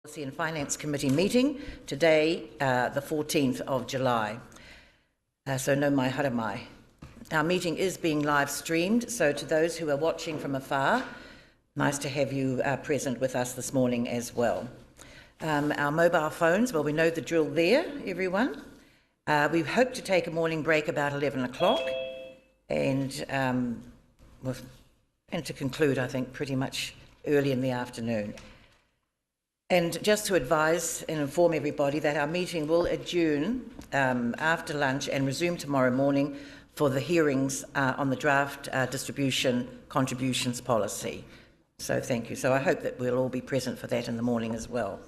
Policy and Finance Committee meeting today, the 14th of July. So no mai haramai. Our meeting is being live streamed, so to those who are watching from afar, nice to have you present with us this morning as well. Our mobile phones, well, we know the drill there, everyone. We hope to take a morning break about 11 o'clock and to conclude, I think, pretty much early in the afternoon. And just to advise and inform everybody that our meeting will adjourn after lunch and resume tomorrow morning for the hearings on the draft distribution contributions policy. So thank you. So I hope that we'll all be present for that in the morning as well.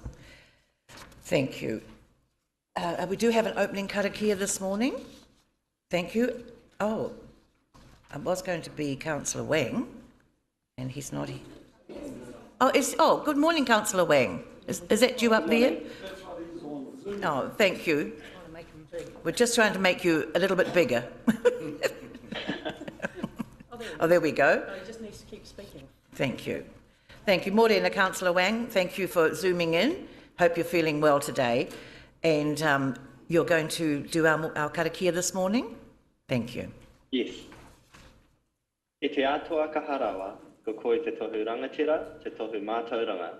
Thank you. We do have an opening karakia this morning. Thank you. Oh, it was going to be Councillor Wang, and he's not here. Oh, good morning, Councillor Wang. Is that you up there? Oh, thank you. We're just trying to make you a little bit bigger. Oh, there we go. He just needs to keep speaking. Thank you. Thank you. Morena, Councillor Wang. Thank you for zooming in. Hope you're feeling well today. And you're going to do our karakia this morning? Thank you. Yes. E te atua ka harawa, ko koe te tohu rangatira, te tohu mātauranga.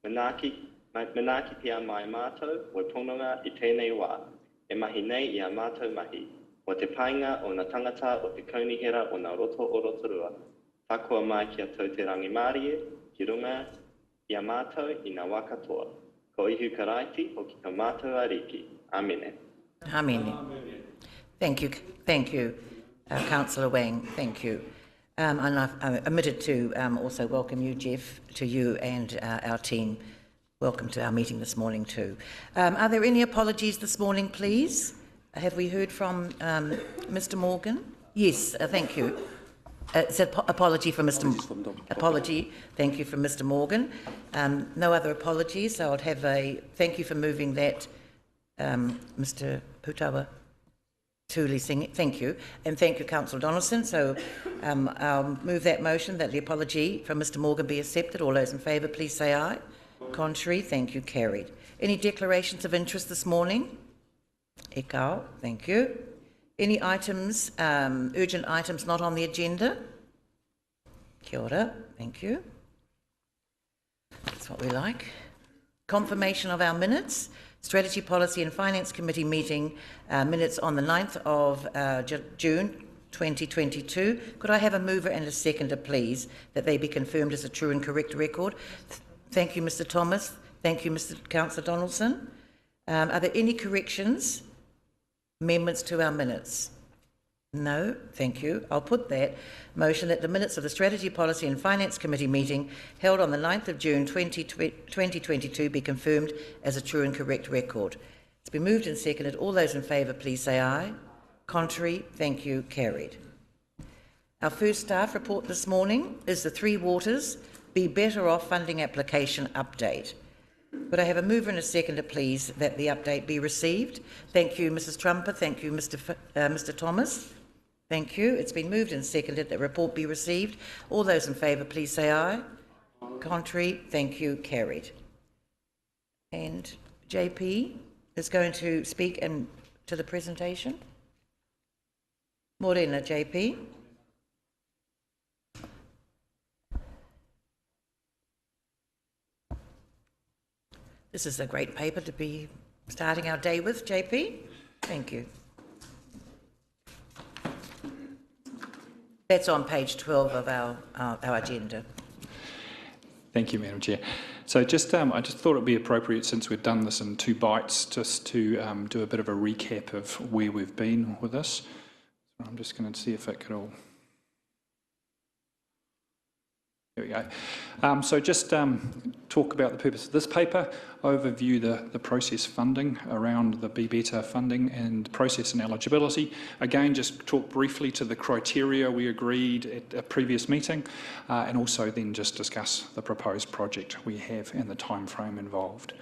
Manaki pia mai mātou, o pononga I tēnei wā. E mahi nei I a mātou mahi. O te painga o na tangata o te kaunihera o na roto o Rotorua. Tākua mai kia tau te rangi mārie, ki runga I a mātou I ngā wakatoa. Ko ihu karaiti o ki ka mātou ariki. Amene. Amene. Thank you, Councillor Wang. Thank you. And I've omitted to also welcome you, Jeff, to you and our team. Welcome to our meeting this morning too. Are there any apologies this morning, please? Have we heard from Mr. Morgan? Yes, thank you. It's an apology from Mr. Apology. Thank you from Mr. Morgan. No other apologies, so I'd have a thank you for moving that, Mr. Putawa. Tuli Singh, thank you. And thank you, Councillor Donaldson. So I'll move that motion that the apology from Mr. Morgan be accepted. All those in favour, please say aye. Contrary, thank you, carried. Any declarations of interest this morning? Ekau, thank you. Any items, urgent items not on the agenda? Kia ora, thank you. That's what we like. Confirmation of our minutes. Strategy, Policy and Finance Committee meeting minutes on the 9th of June 2022. Could I have a mover and a seconder, please, that they be confirmed as a true and correct record? Thank you, Mr. Thomas. Thank you, Mr. Councillor Donaldson. Are there any corrections, amendments to our minutes? No, thank you. I'll put that motion that the minutes of the Strategy, Policy and Finance Committee meeting held on the 9th of June 2022 be confirmed as a true and correct record. It's been moved and seconded. All those in favour, please say aye. Contrary, thank you, carried. Our first staff report this morning is the Three Waters Be Better Off funding application update. Could I have a mover and a seconder, please, that the update be received? Thank you, Mrs. Trumper. Thank you, Mr. Thomas. Thank you. It's been moved and seconded that report be received. All those in favour, please say aye. Contrary, thank you, carried. And JP is going to speak to the presentation. Morena, JP. This is a great paper to be starting our day with, JP. Thank you. That's on page 12 of our agenda. Thank you, Madam Chair. So I just thought it would be appropriate, since we've done this in two bites, just to do a bit of a recap of where we've been with this. So I'm just going to see if it could all... There we go. So just talk about the purpose of this paper, overview the process funding around the Be Better funding and process and eligibility. Again, just talk briefly to the criteria we agreed at a previous meeting, and also then just discuss the proposed project we have and the time frame involved.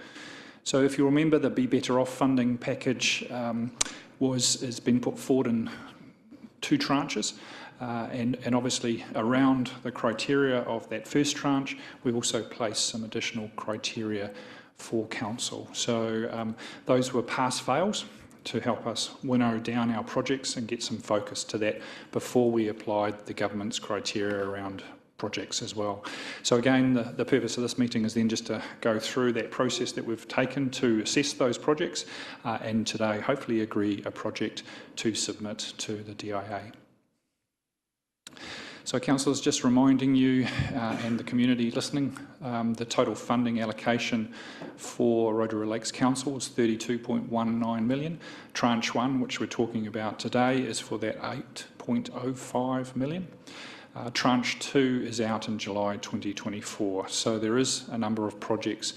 So if you remember, the Be Better Off funding package has been put forward in two tranches. And obviously around the criteria of that first tranche, we also placed some additional criteria for council. So those were pass-fails to help us winnow down our projects and get some focus to that before we applied the government's criteria around projects as well. So again, the purpose of this meeting is then just to go through that process that we've taken to assess those projects and today hopefully agree a project to submit to the DIA. So councillors, just reminding you and the community listening, the total funding allocation for Rotorua Lakes Council is 32.19 million. Tranche 1, which we're talking about today, is for that 8.05 million. Tranche 2 is out in July 2024. So there is a number of projects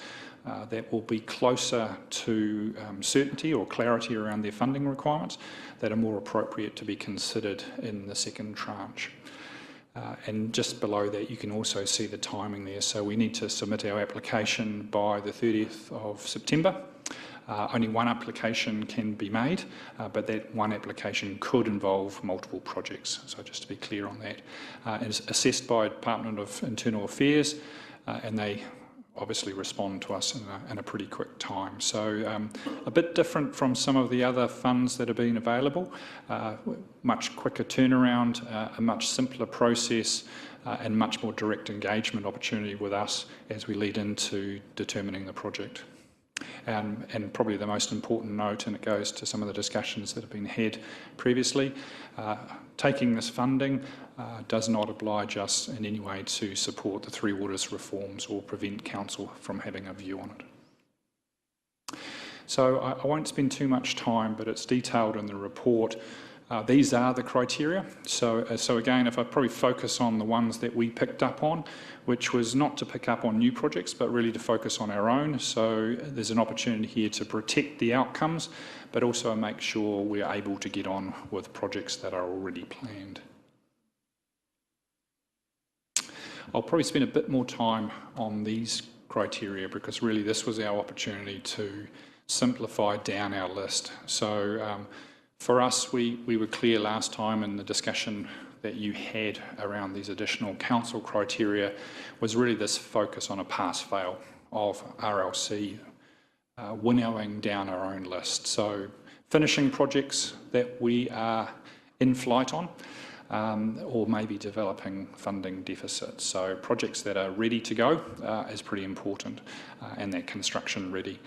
that will be closer to certainty or clarity around their funding requirements that are more appropriate to be considered in the second tranche. And just below that you can also see the timing there. So we need to submit our application by the 30th of September. Only one application can be made, but that one application could involve multiple projects. So just to be clear on that. It's assessed by Department of Internal Affairs and they obviously respond to us in a pretty quick time. So a bit different from some of the other funds that have been available, much quicker turnaround, a much simpler process and much more direct engagement opportunity with us as we lead into determining the project. And probably the most important note, and it goes to some of the discussions that have been had previously, taking this funding does not oblige us in any way to support the Three Waters reforms or prevent council from having a view on it. So I won't spend too much time, but it's detailed in the report. These are the criteria. So again, if I probably focus on the ones that we picked up on, which was not to pick up on new projects, but really to focus on our own. So there's an opportunity here to protect the outcomes, but also make sure we're able to get on with projects that are already planned. I'll probably spend a bit more time on these criteria because really this was our opportunity to simplify down our list. So for us, we were clear last time in the discussion that you had around these additional council criteria was really this focus on a pass-fail of RLC, winnowing down our own list. So finishing projects that we are in flight on, or maybe developing funding deficits. So projects that are ready to go is pretty important, and they're construction ready.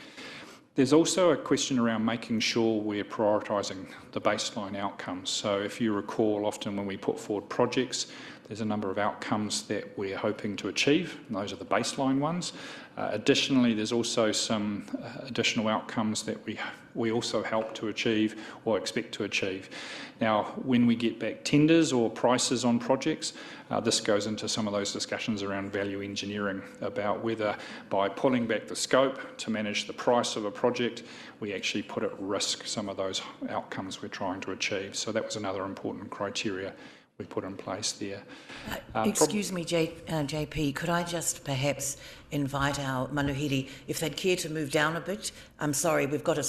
There's also a question around making sure we're prioritising the baseline outcomes. So if you recall, often when we put forward projects, there's a number of outcomes that we're hoping to achieve, and those are the baseline ones. Additionally, there's also some additional outcomes that we also help to achieve or expect to achieve. Now, when we get back tenders or prices on projects, this goes into some of those discussions around value engineering about whether by pulling back the scope to manage the price of a project, we actually put at risk some of those outcomes we're trying to achieve. So that was another important criteria we put in place there. Excuse me, JP, could I just perhaps invite our manuhiri, if they'd care to move down a bit? I'm sorry, we've got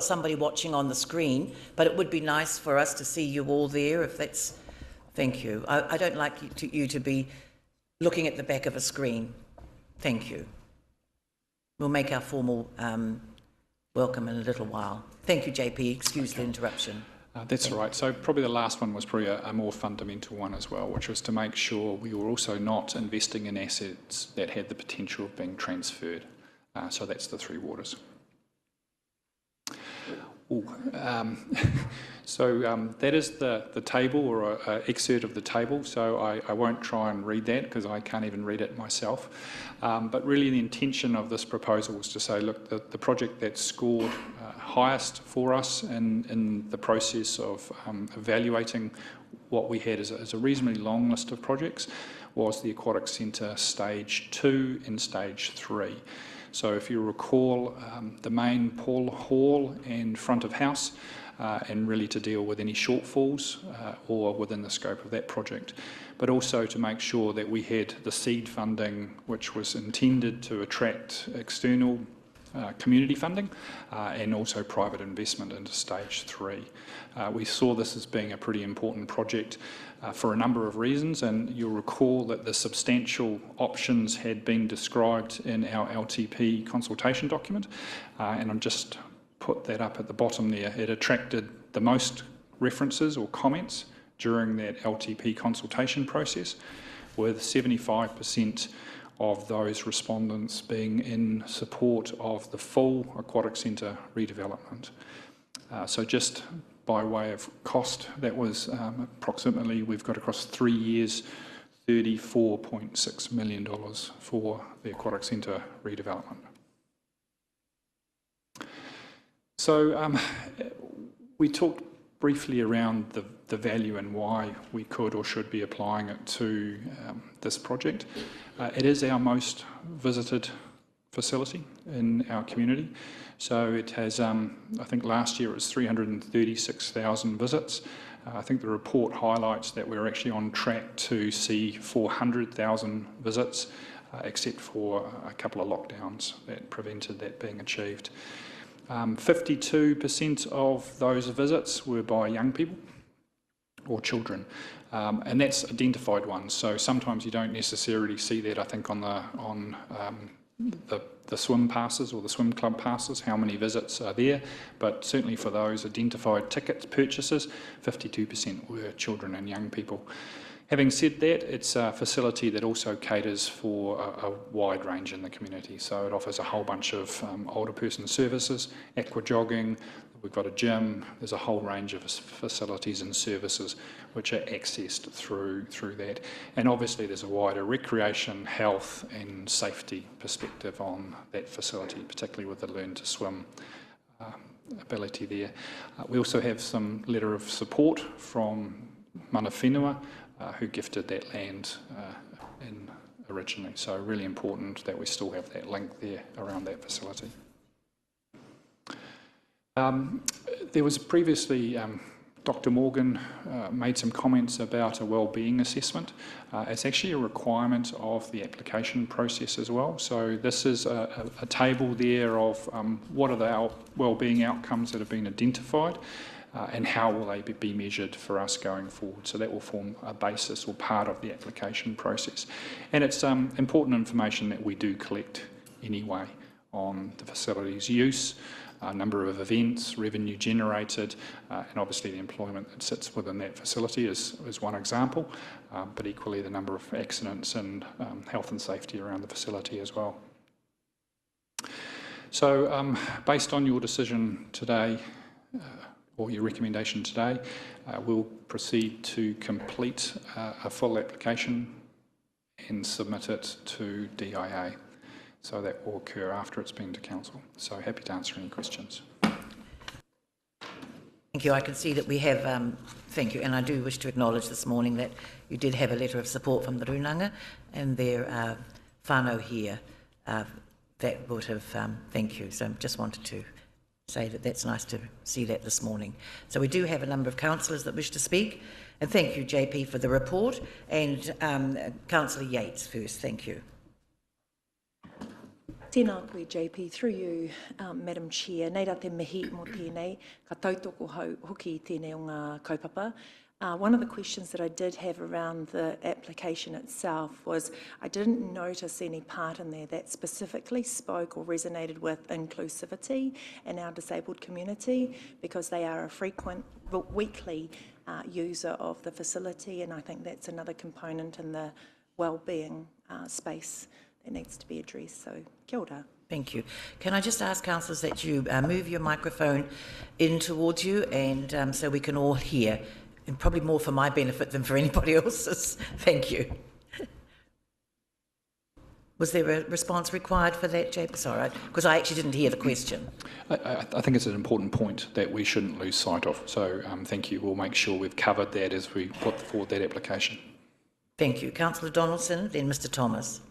somebody watching on the screen, but it would be nice for us to see you all there if that's... Thank you. I don't like you to be looking at the back of a screen. Thank you. We'll make our formal welcome in a little while. Thank you, JP. Excuse the interruption. That's all right. So probably the last one was probably a more fundamental one as well, which was to make sure we were also not investing in assets that had the potential of being transferred. So that's the Three Waters. So that is the table or an excerpt of the table. So I won't try and read that because I can't even read it myself. But really the intention of this proposal was to say, look, the project that scored highest for us in the process of evaluating what we had as a reasonably long list of projects was the Aquatic Centre Stage 2 and Stage 3. So if you recall, the main pool hall and front of house, and really to deal with any shortfalls or within the scope of that project, but also to make sure that we had the seed funding which was intended to attract external community funding and also private investment into stage 3. We saw this as being a pretty important project for a number of reasons, and you'll recall that the substantial options had been described in our LTP consultation document, and I've just put that up at the bottom there. It attracted the most references or comments during that LTP consultation process, with 75% of those respondents being in support of the full aquatic centre redevelopment. So just by way of cost, that was approximately, we've got across 3 years, $34.6 million for the aquatic centre redevelopment. So we talked briefly around the value and why we could or should be applying it to this project. It is our most visited facility in our community. So it has, I think last year it was 336,000 visits. I think the report highlights that we're actually on track to see 400,000 visits, except for a couple of lockdowns that prevented that being achieved. 52% of those visits were by young people or children, and that's identified ones. So sometimes you don't necessarily see that, I think, on the swim passes or the swim club passes, how many visits are there, but certainly for those identified ticket purchases, 52% were children and young people. Having said that, it's a facility that also caters for a wide range in the community. So it offers a whole bunch of older person services, aqua jogging, we've got a gym, there's a whole range of facilities and services which are accessed through that. And obviously there's a wider recreation, health and safety perspective on that facility, particularly with the Learn to Swim ability there. We also have some letter of support from Mana Whenua, who gifted that land in originally. So really important that we still have that link there around that facility. There was previously, Dr. Morgan made some comments about a wellbeing assessment. It's actually a requirement of the application process as well. So this is a table there of what are the wellbeing outcomes that have been identified, and how will they be measured for us going forward. So that will form a basis or part of the application process. And it's important information that we do collect anyway on the facility's use, number of events, revenue generated, and obviously the employment that sits within that facility is one example, but equally the number of accidents and health and safety around the facility as well. So based on your decision today, or your recommendation today, we'll proceed to complete a full application and submit it to DIA. So that will occur after it's been to Council. So happy to answer any questions. Thank you. I can see that we have, thank you, and I do wish to acknowledge this morning that you did have a letter of support from the Runanga and their whānau here that would have, thank you. So just wanted to say that that's nice to see that this morning. So we do have a number of councillors that wish to speak, and thank you, JP, for the report, and Councillor Yates first, thank you. Tēnā koe, JP, through you, Madam Chair. Nei rā te mihi mō tēnei, ka tautoko hoki tēnei o ngā kaupapa. One of the questions that I did have around the application itself was I didn't notice any part in there that specifically spoke or resonated with inclusivity in our disabled community, because they are a frequent weekly user of the facility, and I think that's another component in the wellbeing space that needs to be addressed. So, kia ora. Thank you. Can I just ask councillors that you move your microphone in towards you, and so we can all hear, and probably more for my benefit than for anybody else's. Thank you. Was there a response required for that, JP? Sorry, because I actually didn't hear the question. I think it's an important point that we shouldn't lose sight of. So thank you. We'll make sure we've covered that as we put forward that application. Thank you. Councillor Donaldson, then Mr Thomas.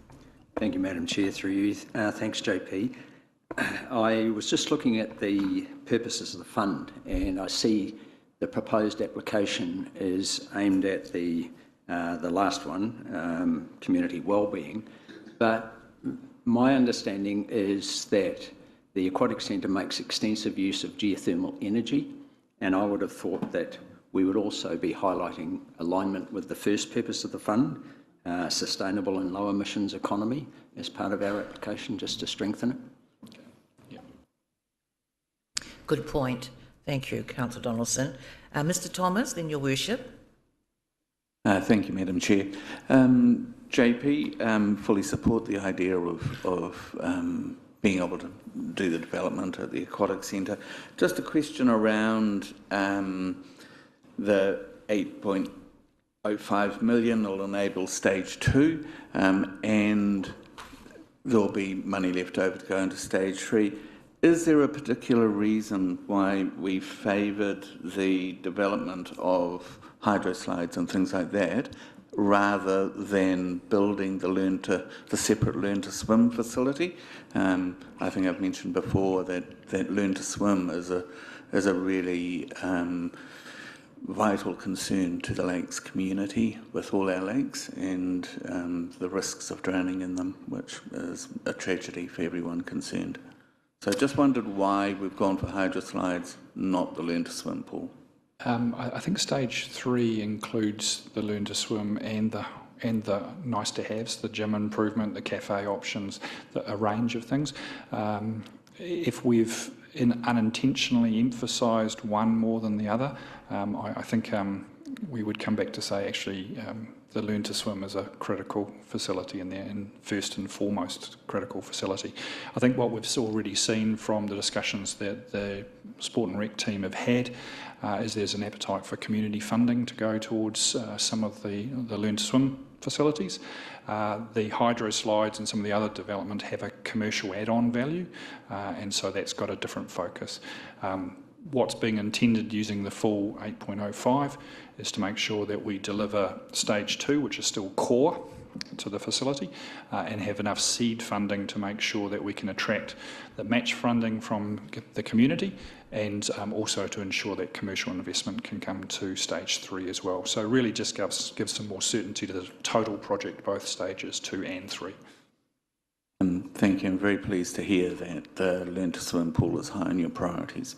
Thank you, Madam Chair, through you. Thanks, JP. I was just looking at the purposes of the fund, and I see the proposed application is aimed at the last one, community wellbeing. But my understanding is that The Aquatic Centre makes extensive use of geothermal energy, and I would have thought that we would also be highlighting alignment with the first purpose of the fund, sustainable and low emissions economy, as part of our application, just to strengthen it. Good point. Thank you, Councillor Donaldson. Mr Thomas, then Your Worship. Thank you, Madam Chair. JP, fully support the idea of being able to do the development at the Aquatic Centre. Just a question around the 8.05 million will enable stage 2, and there'll be money left over to go into stage 3. Is there a particular reason why we favoured the development of hydro slides and things like that, rather than building the separate Learn to Swim facility? I think I've mentioned before that Learn to Swim is a really vital concern to the lakes community, with all our lakes, and the risks of drowning in them, which is a tragedy for everyone concerned. So I just wondered why we've gone for hydro slides, not the Learn to Swim pool. I think stage 3 includes the Learn to Swim and the nice to haves, the gym improvement, the cafe options, a range of things. If we've unintentionally emphasised one more than the other, I think we would come back to say actually the Learn to Swim is a critical facility in there, and first and foremost critical facility. I think what we've already seen from the discussions that the Sport and Rec team have had is there's an appetite for community funding to go towards some of the Learn to Swim facilities. The hydro slides and some of the other development have a commercial add-on value, and so that's got a different focus. What's being intended using the full 8.05 is to make sure that we deliver stage 2, which is still core to the facility, and have enough seed funding to make sure that we can attract the match funding from the community, and also to ensure that commercial investment can come to stage 3 as well. So really just gives some more certainty to the total project, both stages 2 and 3. Thank you. I'm very pleased to hear that the Learn to Swim pool is high on your priorities.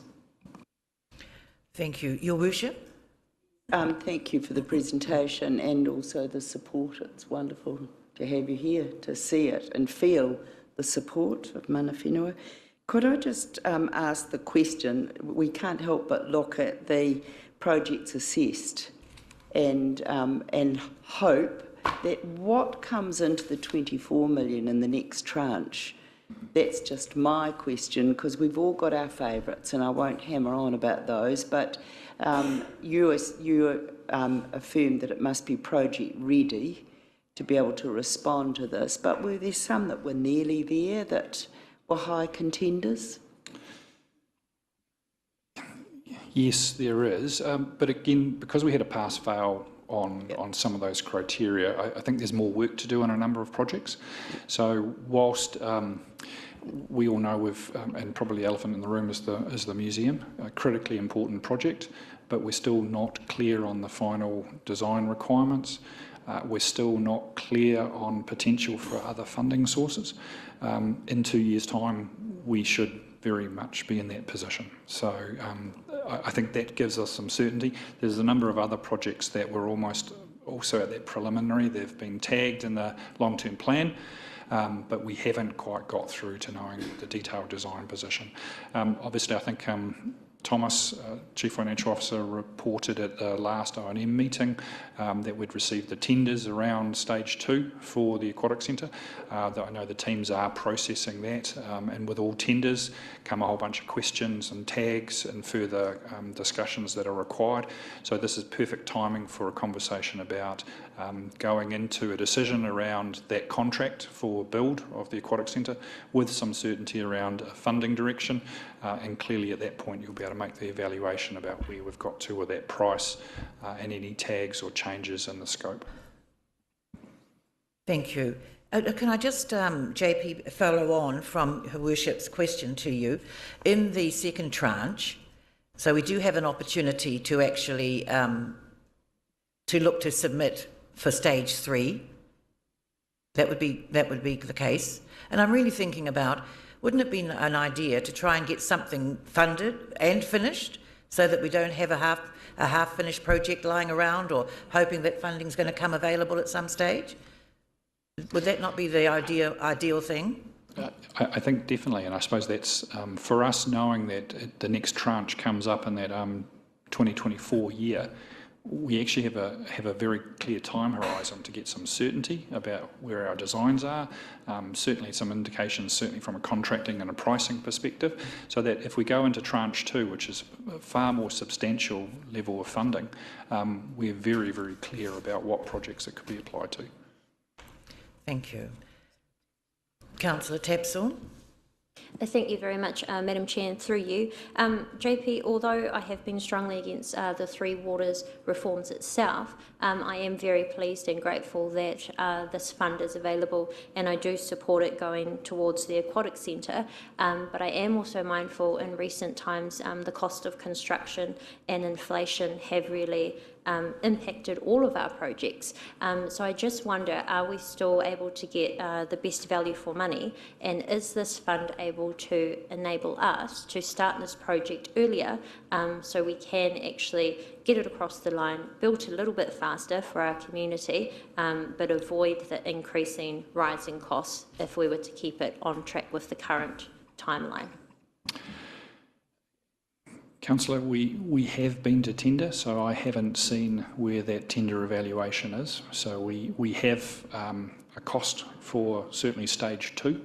Thank you. Your Worship. Thank you for the presentation and also the support. It's wonderful to have you here to see it and feel the support of mana whenua. Could I just ask the question? We can't help but look at the projects assessed and hope that what comes into the 24 million in the next tranche. That's just my question, because we've all got our favourites, and I won't hammer on about those, but you affirmed that it must be project ready to be able to respond to this, but were there some that were nearly there that were high contenders? Yes, there is, but again, because we had a pass-fail on some of those criteria, I think there's more work to do on a number of projects. So whilst we all know and probably the elephant in the room is the museum, a critically important project, but we're still not clear on the final design requirements. We're still not clear on potential for other funding sources. In 2 years' time, we should very much be in that position. So I think that gives us some certainty. There's a number of other projects that were almost also at that preliminary. They've been tagged in the long-term plan, but we haven't quite got through to knowing the detailed design position. Obviously, I think Thomas, Chief Financial Officer, reported at the last O&M meeting that we'd received the tenders around stage 2 for the Aquatic Centre. I know the teams are processing that, and with all tenders come a whole bunch of questions and tags and further discussions that are required. So this is perfect timing for a conversation about going into a decision around that contract for build of the Aquatic Centre with some certainty around a funding direction, and clearly at that point you'll be able to make the evaluation about where we've got to with that price and any tags or changes in the scope. Thank you. Can I just, JP, follow on from Her Worship's question to you? In the second tranche, so we do have an opportunity to actually to look to submit for stage 3. That would be the case. And I'm really thinking about, wouldn't it be an idea to try and get something funded and finished so that we don't have a half-finished project lying around or hoping that funding's going to come available at some stage? Would that not be the ideal thing? I think definitely, and I suppose that's for us, knowing that the next tranche comes up in that 2024 year, we actually have a very clear time horizon to get some certainty about where our designs are, certainly some indications, certainly from a contracting and a pricing perspective, so that if we go into tranche 2, which is a far more substantial level of funding, we're very, very clear about what projects it could be applied to. Thank you. Councillor Tapsell. Thank you very much, Madam Chair, and through you. JP, although I have been strongly against the Three Waters reforms itself, I am very pleased and grateful that this fund is available, and I do support it going towards the aquatic centre. But I am also mindful in recent times the cost of construction and inflation have really impacted all of our projects. So I just wonder, are we still able to get the best value for money? And is this fund able to enable us to start this project earlier so we can actually get it across the line, build a little bit faster for our community, but avoid the increasing rising costs if we were to keep it on track with the current timeline? Councillor, we have been to tender, so I haven't seen where that tender evaluation is. So we have a cost for certainly stage 2.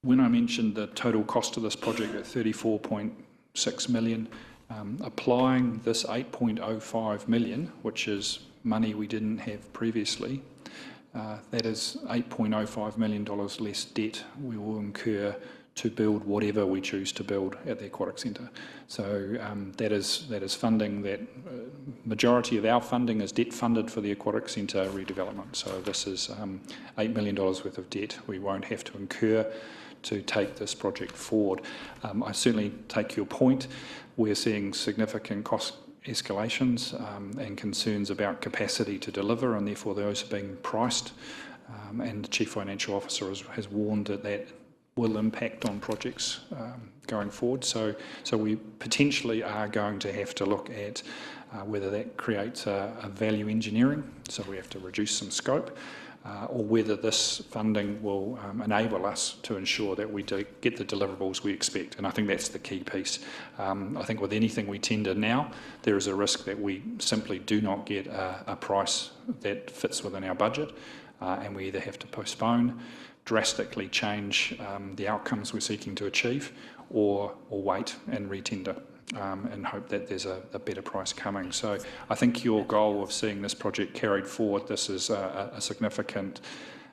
When I mentioned the total cost of this project at 34.6 million, applying this 8.05 million, which is money we didn't have previously, that is $8.05 million less debt we will incur to build whatever we choose to build at the aquatic centre. So that is funding that majority of our funding is debt funded for the aquatic centre redevelopment. So this is $8 million worth of debt we won't have to incur to take this project forward. I certainly take your point. We're seeing significant cost escalations and concerns about capacity to deliver, and therefore those are being priced. And the Chief Financial Officer has warned that will impact on projects going forward. So we potentially are going to have to look at whether that creates a value engineering, so we have to reduce some scope, or whether this funding will enable us to ensure that we do get the deliverables we expect. And I think that's the key piece. I think with anything we tender now, there is a risk that we simply do not get a price that fits within our budget, and we either have to postpone, drastically change the outcomes we're seeking to achieve, or wait and re-tender and hope that there's a better price coming. So I think your goal of seeing this project carried forward, this is a significant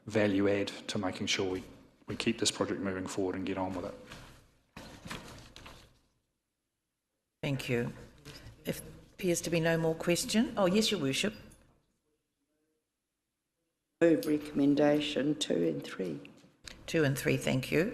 value add to making sure we keep this project moving forward and get on with it. Thank you. If there appears to be no more question. Oh, yes, Your Worship. Move recommendation 2 and 3. 2 and 3, thank you.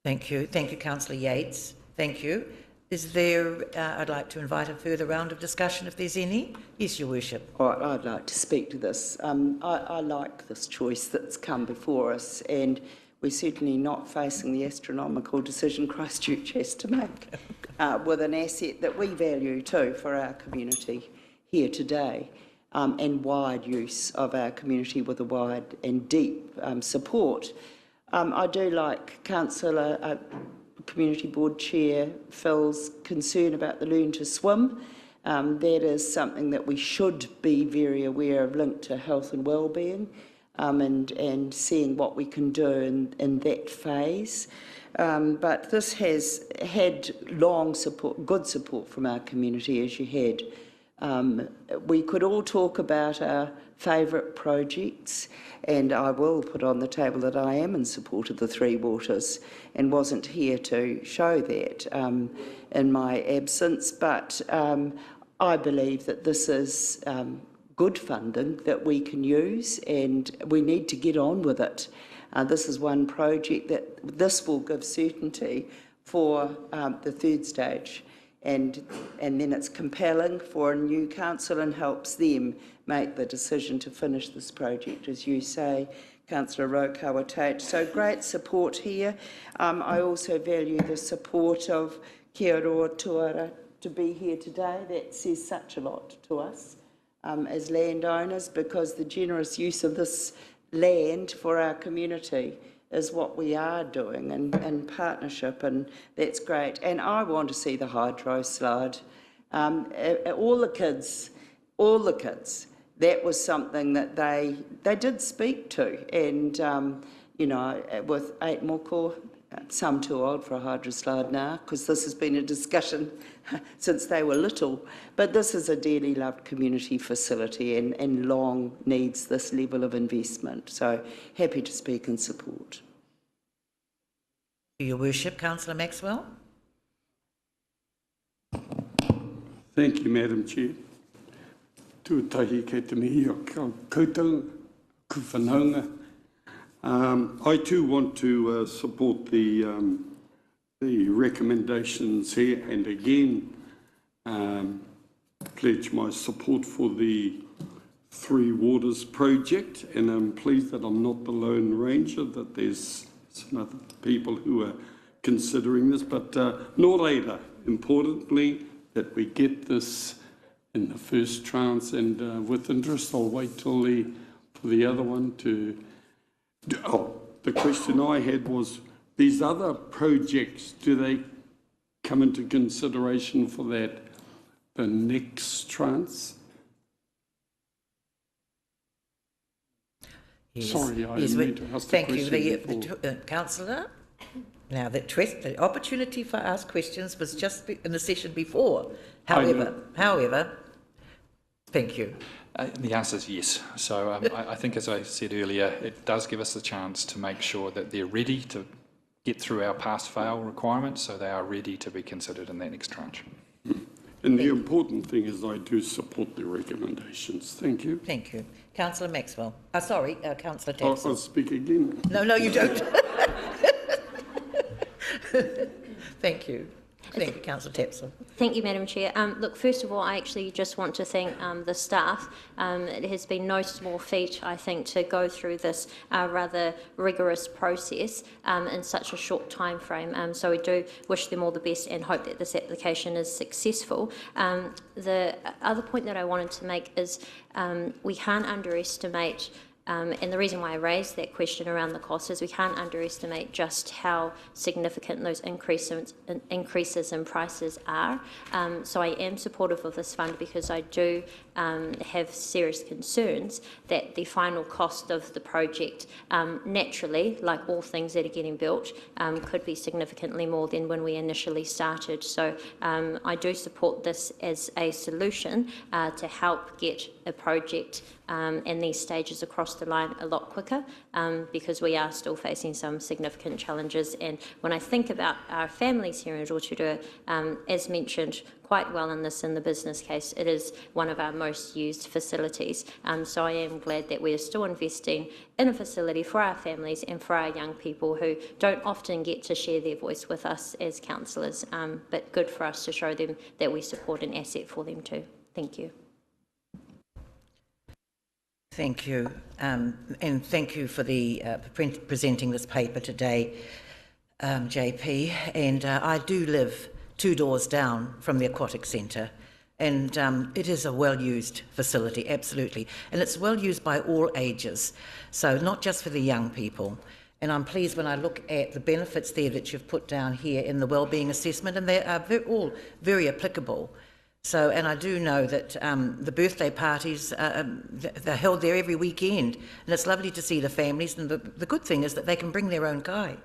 Thank you. Thank you, Councillor Yates. Thank you. Is there, I'd like to invite a further round of discussion if there's any. Yes, Your Worship. I'd like to speak to this. I like this choice that's come before us, and we're certainly not facing the astronomical decision Christchurch has to make with an asset that we value too for our community here today. And wide use of our community with a wide and deep support. I do like Councillor Community Board Chair Phil's concern about the Learn to Swim. That is something that we should be very aware of, linked to health and wellbeing, and seeing what we can do in that phase. But this has had long support, good support from our community, as you had. We could all talk about our favourite projects, and I will put on the table that I am in support of the Three Waters and wasn't here to show that in my absence, but I believe that this is good funding that we can use, and we need to get on with it. This is one project that this will give certainty for the third stage. And then it's compelling for a new council and helps them make the decision to finish this project, as you say, Councillor Rotorua. So great support here. I also value the support of Kia Rotorua to be here today. That says such a lot to us as landowners, because the generous use of this land for our community is what we are doing in partnership, and that's great. And I want to see the hydro slide. All the kids, that was something that they did speak to, and you know, with 8 moko, some too old for a hydroslide now, because this has been a discussion since they were little, but this is a dearly loved community facility and long needs this level of investment, so happy to speak in support. Your Worship, Councillor Maxwell. Thank you, Madam Chair. Tūtahi kei te mihi o koutou, ku whanaunga. I too want to support the recommendations here, and again pledge my support for the Three Waters project, and I'm pleased that I'm not the Lone Ranger, that there's some other people who are considering this, but nor later, importantly, that we get this in the first trance, and with interest I'll wait till for the other one to... Oh, the question I had was, these other projects, do they come into consideration for that, the next trance? Yes. Sorry, I yes, meant to ask the question before. Councillor. Now, the opportunity for ask questions was just in the session before. However, thank you. The answer is yes. So I think, as I said earlier, it does give us the chance to make sure that they're ready to get through our pass-fail requirements, so they are ready to be considered in that next tranche. And the important thing is I do support the recommendations. Thank you. Thank you. Councillor Maxwell. Sorry, Councillor I'll Tapson. speak again. No, you don't. Thank you. Thank you, Councillor Tapson. Thank you, Madam Chair. Look, first of all, I actually just want to thank the staff. It has been no small feat, I think, to go through this rather rigorous process in such a short time frame. So we do wish them all the best and hope that this application is successful. The other point that I wanted to make is we can't underestimate and the reason why I raised that question around the cost is we can't underestimate just how significant those increases in prices are. So I am supportive of this fund because I do have serious concerns that the final cost of the project, naturally, like all things that are getting built, could be significantly more than when we initially started. So I do support this as a solution to help get a project and these stages across the line a lot quicker because we are still facing some significant challenges. And when I think about our families here in Rotorua, as mentioned quite well in the business case, it is one of our most used facilities. So I am glad that we are still investing in a facility for our families and for our young people who don't often get to share their voice with us as councillors, but good for us to show them that we support an asset for them too. Thank you. Thank you, and thank you for the presenting this paper today, JP. And I do live 2 doors down from the aquatic centre, and it is a well-used facility, absolutely, and it's well used by all ages, so not just for the young people. And I'm pleased when I look at the benefits there that you've put down here in the wellbeing assessment, and they are all very applicable. So, and I do know that the birthday parties, they're held there every weekend, and it's lovely to see the families, and the good thing is that they can bring their own kai.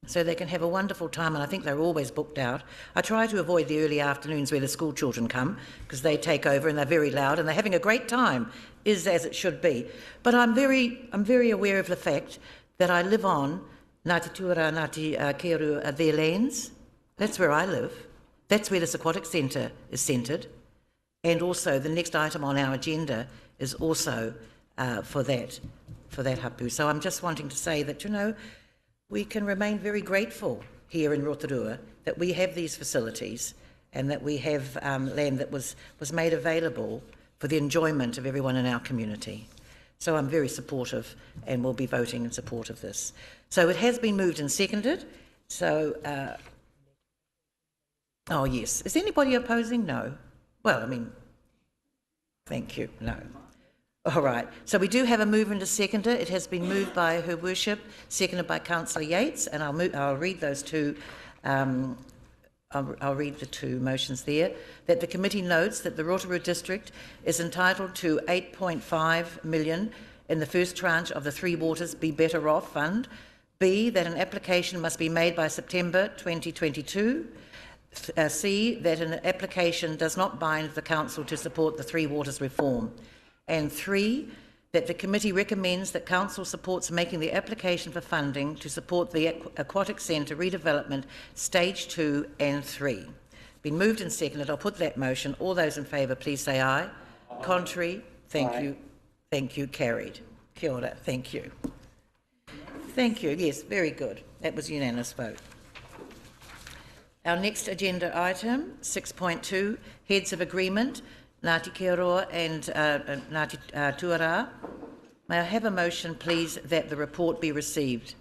So they can have a wonderful time, and I think they're always booked out. I try to avoid the early afternoons where the school children come, because they take over and they're very loud, and they're having a great time, is as it should be. But I'm very aware of the fact that I live on Ngāti Tuara, Ngāti Keru, their lands. That's where I live. That's where this aquatic centre is centred, and also the next item on our agenda is also for that hapu. So I'm just wanting to say that, you know, we can remain very grateful here in Rotorua that we have these facilities and that we have land that was made available for the enjoyment of everyone in our community. So I'm very supportive and will be voting in support of this. So it has been moved and seconded. So, oh yes. Is anybody opposing? No. Well, I mean, thank you. No. All right. So we do have a mover and a seconder. It has been moved by Her Worship, seconded by Councillor Yates, and I'll read those two. I'll read the two motions there. That the committee notes that the Rotorua district is entitled to 8.5 million in the first tranche of the Three Waters Be Better Off Fund. B, that an application must be made by September 2022. C, that an application does not bind the council to support the Three Waters reform. And 3, that the committee recommends that council supports making the application for funding to support the Aquatic Centre redevelopment stage 2 and 3. Been moved and seconded. I'll put that motion. All those in favour, please say aye. Contrary? Thank you. Thank you. Carried. Kia ora. Thank you. Thank you. Yes, very good. That was a unanimous vote. Our next agenda item, 6.2, Heads of Agreement, Ngāti Keoroa and Ngāti Tuara. May I have a motion, please, that the report be received?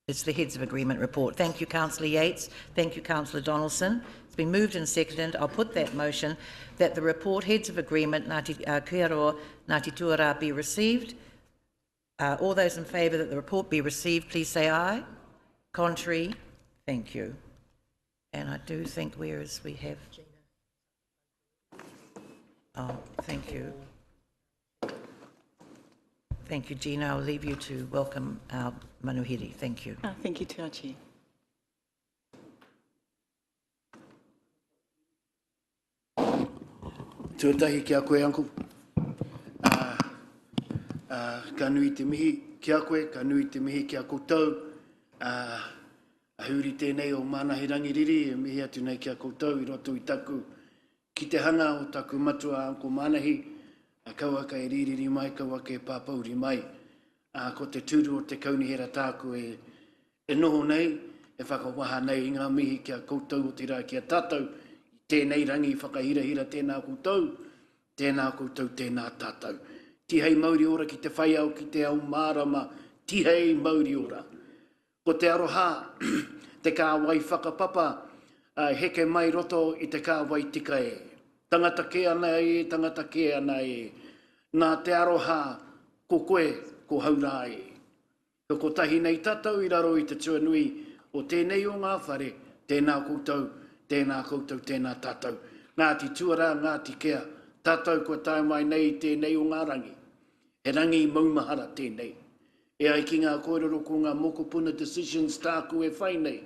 It's the Heads of Agreement report. Thank you, Councillor Yates. Thank you, Councillor Donaldson. It's been moved and seconded. I'll put that motion that the report, Heads of Agreement, Ngāti Keoroa, Ngāti Tuara, be received. All those in favour that the report be received, please say aye. Contrary? Thank you. And I do think, where is we have... Oh, thank you. Thank you, Gina. I'll leave you to welcome our manuhiri. Thank you. Thank you, Te Achi. Tuatahi kia koe, Uncle. Ka nui te mihi kia koe, ka nui te mihi kia koutou. Ahuri tēnei o mana he rangiriri, e mihi atu nei kia koutou, I roto I taku. Ki te hanga o taku matua Uncle Manahi, kauaka e ririri mai, kauaka e pāpauri mai. Ko te tūru o te kaunihera tāku e noho nei, e whakawaha nei I ngā mihi kia koutou o te rā kia tātou. I tēnei rangi whakahira-hira tēnā koutou, tēnā tātou. Tihei mauri ora ki te whaiau ki te au mārama, tihei mauri ora. Ko te aroha, te kāwai whakapapa, heke mai roto I te kāwai tika e. Tangata ke ana e, tangata ke ana e. Nā te aroha, ko koe, ko haura e. Ko tahi nei tātou I raro I te tuanui o tēnei o ngā whare, tēnā koutou, tēnā tātou. Ngāti tuara, ngāti kea, tātou ko tae mai nei tēnei o ngā rangi. He rangi maumahara tēnei. E ai ki ngā kōrero ko ngā mokopuna decisions tāku e whai nei.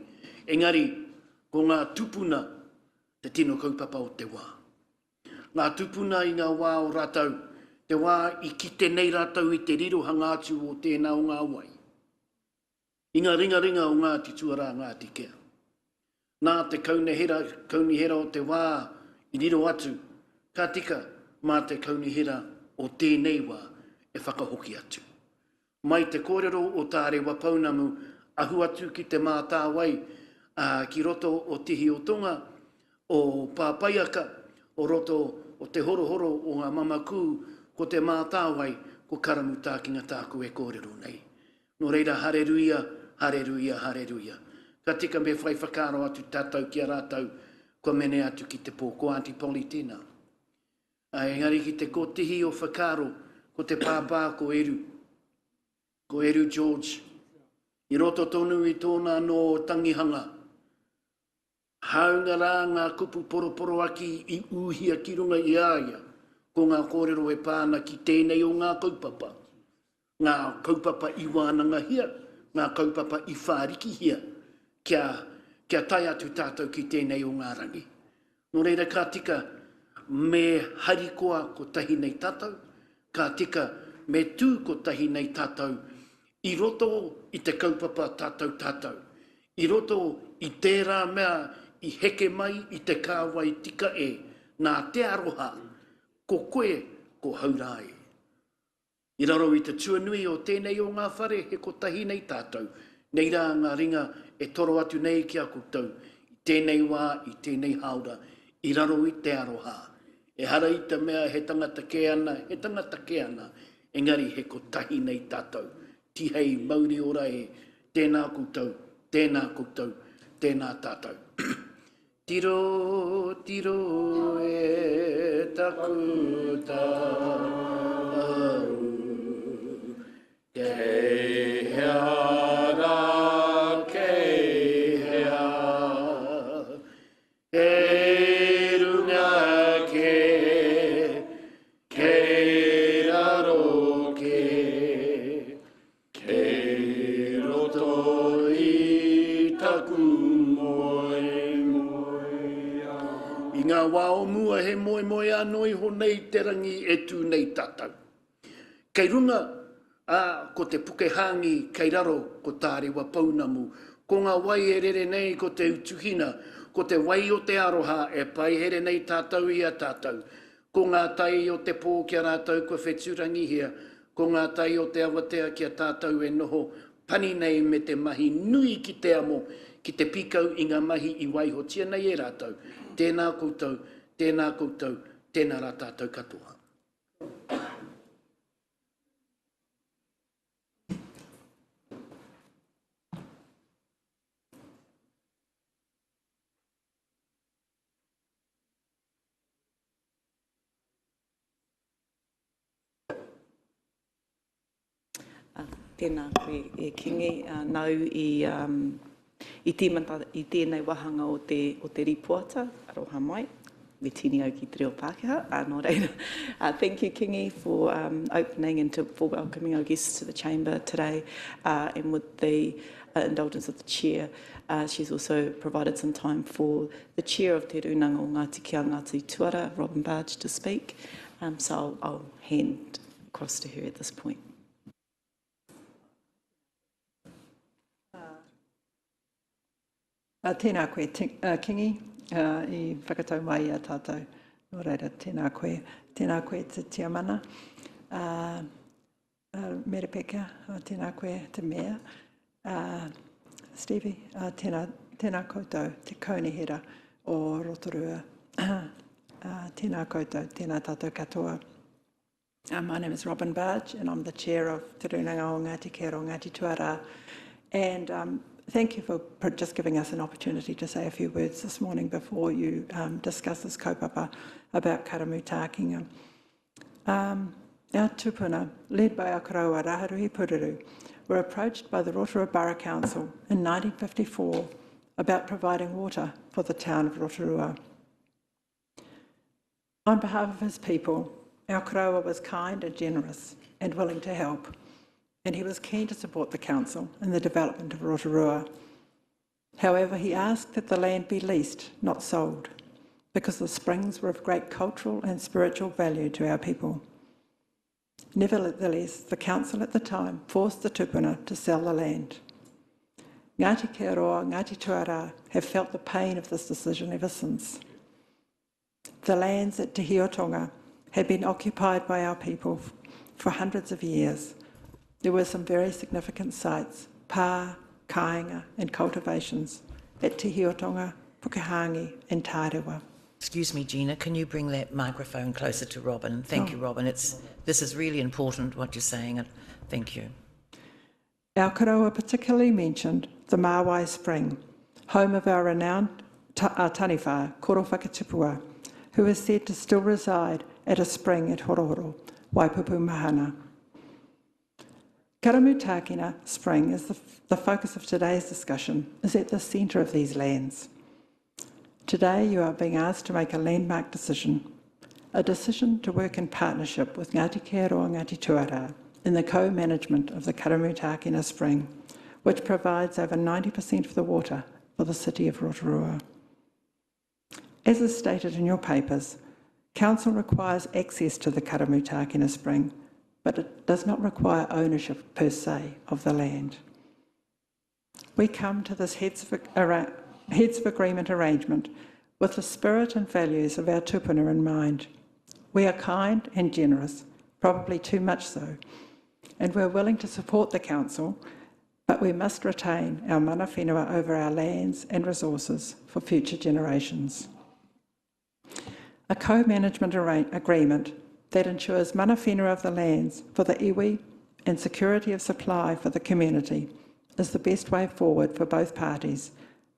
Engari, ko ngā tupuna te tino kaupapa o te wā. Ngā tupuna I ngā wā o rātou, te wā I kite nei rātou I te riro hangātu o tēnā o ngā wai. I ngā ringa o Ngāti Tuara, Ngāti Kea. Nā te kaunihera o te wā I riro atu, ka tika mā te kaunihera o tēnei wā e whakahoki atu. Mai te kōrero o tāre wapaunamu, ahu atu ki te mātāwai, ki roto o tihi o tonga, o pāpaiaka, o roto o te horohoro o ngā mamakū, ko te mātāwai, ko karamu tākinga tāku e kōrero nei. Nō reira, hareruia, hareruia, hareruia. Ka tika me whai whakaro atu tātou ki a rātou, ko mene atu ki te pō, ko Aunty Polly tēnā. Engari ki te kōtihi o whakaro, ko te pāpā ko Eru George. I roto tonu I tōna no tangihanga. Haunga rā ngā kupu poroporo aki I uhia ki runga I aia, ko ngā kōrero e pāna ki tēnei o ngā kaupapa. Ngā kaupapa I wānanga hia, ngā kaupapa I whāriki hia, kia tai atu tātou ki tēnei o ngā rangi. Nō reira ka tika me harikoa ko tahi nei tātou, ka tika me tū ko tahi nei tātou, I roto I te kaupapa tātou. I roto I tērā mea I heke mai I te kāwai tika e, nā te aroha, ko koe, ko haura e. I raro I te tuanui o tēnei o ngā whare, he ko tahi nei tātou, nei rā ngā ringa e toro atu nei ki a koutou, I tēnei wā, I tēnei haura, I raro I te aroha. E hara I te mea he tangata ke ana, engari he kotahi nei tātou. Tihei mauri ora e, tēnā koutou, tēnā koutou, tēnā tātou. Tiro, tiro e taku tāu, kei hea, kei hea, kei runga ke, kei raro ke, kei roto i taku moe moe a. I ngā wā o mua he moe moe anoi ho nei te rangi e tū nei tātou. Kei runga, ko te puke hangi kei raro ko tāre wa paunamu, ko ngā wai e rere nei ko te utuhina, ko te wai o te aroha e pai here nei tātou i a tātou, ko ngā tai o te pō kia rātou ko whetūrangi hia, ko ngā tai o te awatea kia tātou e noho, pani nei me te mahi nui ki te amo, ki te pikau i ngā mahi i waihotia nei e rātou. Tēnā koutou, tēnā koutou, tēnā rā tātou katoa. Tēnā koe e kingi, nau i tēnei wahanga o te ripoata, aroha mai, me tini au ki te reo Pākehā, nō reira. Thank you, Kingi, for opening and for welcoming our guests to the chamber today, and with the indulgence of the chair, she's also provided some time for the chair of Te Runanga o Ngāti Kia Ngāti Tuara, Robin Barge, to speak. So I'll hand across to her at this point. Tēnā koe, Kingi, I whakatau mai a tātou. Nō reira, tēnā koe te tiamana. Merepeka, tēnā koe te mea. Stevie, tēnā koutou, te kaunihera o Rotorua. Tēnā koutou, tēnā tātou katoa. My name is Robin Barge, and I'm the chair of Te Runanga o Ngāti Kia o Ngāti Tuara. And thank you for just giving us an opportunity to say a few words this morning before you discuss this kaupapa about karamutākinga. Our tupuna, led by our karaua Raharuhi Pururu, were approached by the Rotorua Borough Council in 1954 about providing water for the town of Rotorua. On behalf of his people, our karaua was kind and generous and willing to help, and he was keen to support the council in the development of Rotorua. However, he asked that the land be leased, not sold, because the springs were of great cultural and spiritual value to our people. Nevertheless, the council at the time forced the tupuna to sell the land. Ngāti Kia Roa, Ngāti Tuara have felt the pain of this decision ever since. The lands at Te Hiotonga had been occupied by our people for hundreds of years. There were some very significant sites, pā, kāinga and cultivations at Te Hiotonga, Pukehangi and Tārewa. Excuse me, Gina, can you bring that microphone closer to Robin? Thank you, Robin. This is really important, what you're saying. Thank you. Our karaua particularly mentioned the Mawai Spring, home of our renowned taniwha, Koro Whakatupua, who is said to still reside at a spring at Horohoro, Waipupu Mahana. Karamutākinga Spring is the focus of today's discussion, is at the centre of these lands. Today you are being asked to make a landmark decision, a decision to work in partnership with Ngāti Kia Roa Ngāti Tuara in the co-management of the Karamutākinga Spring, which provides over 90% of the water for the city of Rotorua. As is stated in your papers, Council requires access to the Karamutākinga Spring, but it does not require ownership per se of the land. We come to this heads of agreement arrangement with the spirit and values of our tupuna in mind. We are kind and generous, probably too much so, and we're willing to support the council, but we must retain our mana whenua over our lands and resources for future generations. A co-management agreement that ensures mana whenua of the lands for the iwi and security of supply for the community is the best way forward for both parties,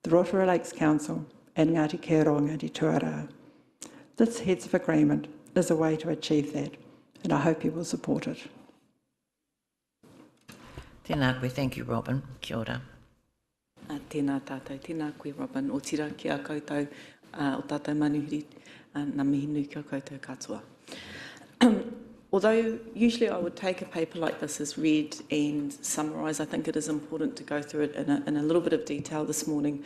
the Rotorua Lakes Council and Ngāti Kero and Ngāti Tuarā. This Heads of Agreement is a way to achieve that, and I hope you will support it. Tēnā koe, thank you, Robin. Kia ora. Tēnā tātou, tēnā koe, Robin. O tira ki a koutou, o tātou manuhiri, nā mihi nui ki a koutou katoa. Although usually I would take a paper like this as read and summarise, I think it is important to go through it in a little bit of detail this morning,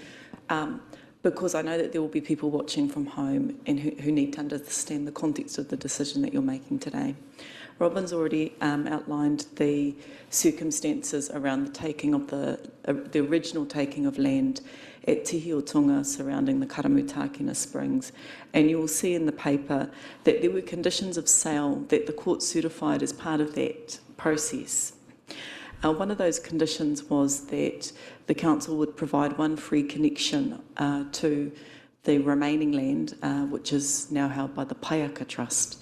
because I know that there will be people watching from home and who need to understand the context of the decision that you're making today. Robin's already outlined the circumstances around the taking of the original taking of land at Tihi o Tonga surrounding the Karamutakina Springs, and you will see in the paper that there were conditions of sale that the court certified as part of that process. One of those conditions was that the council would provide one free connection to the remaining land, which is now held by the Payoka Trust.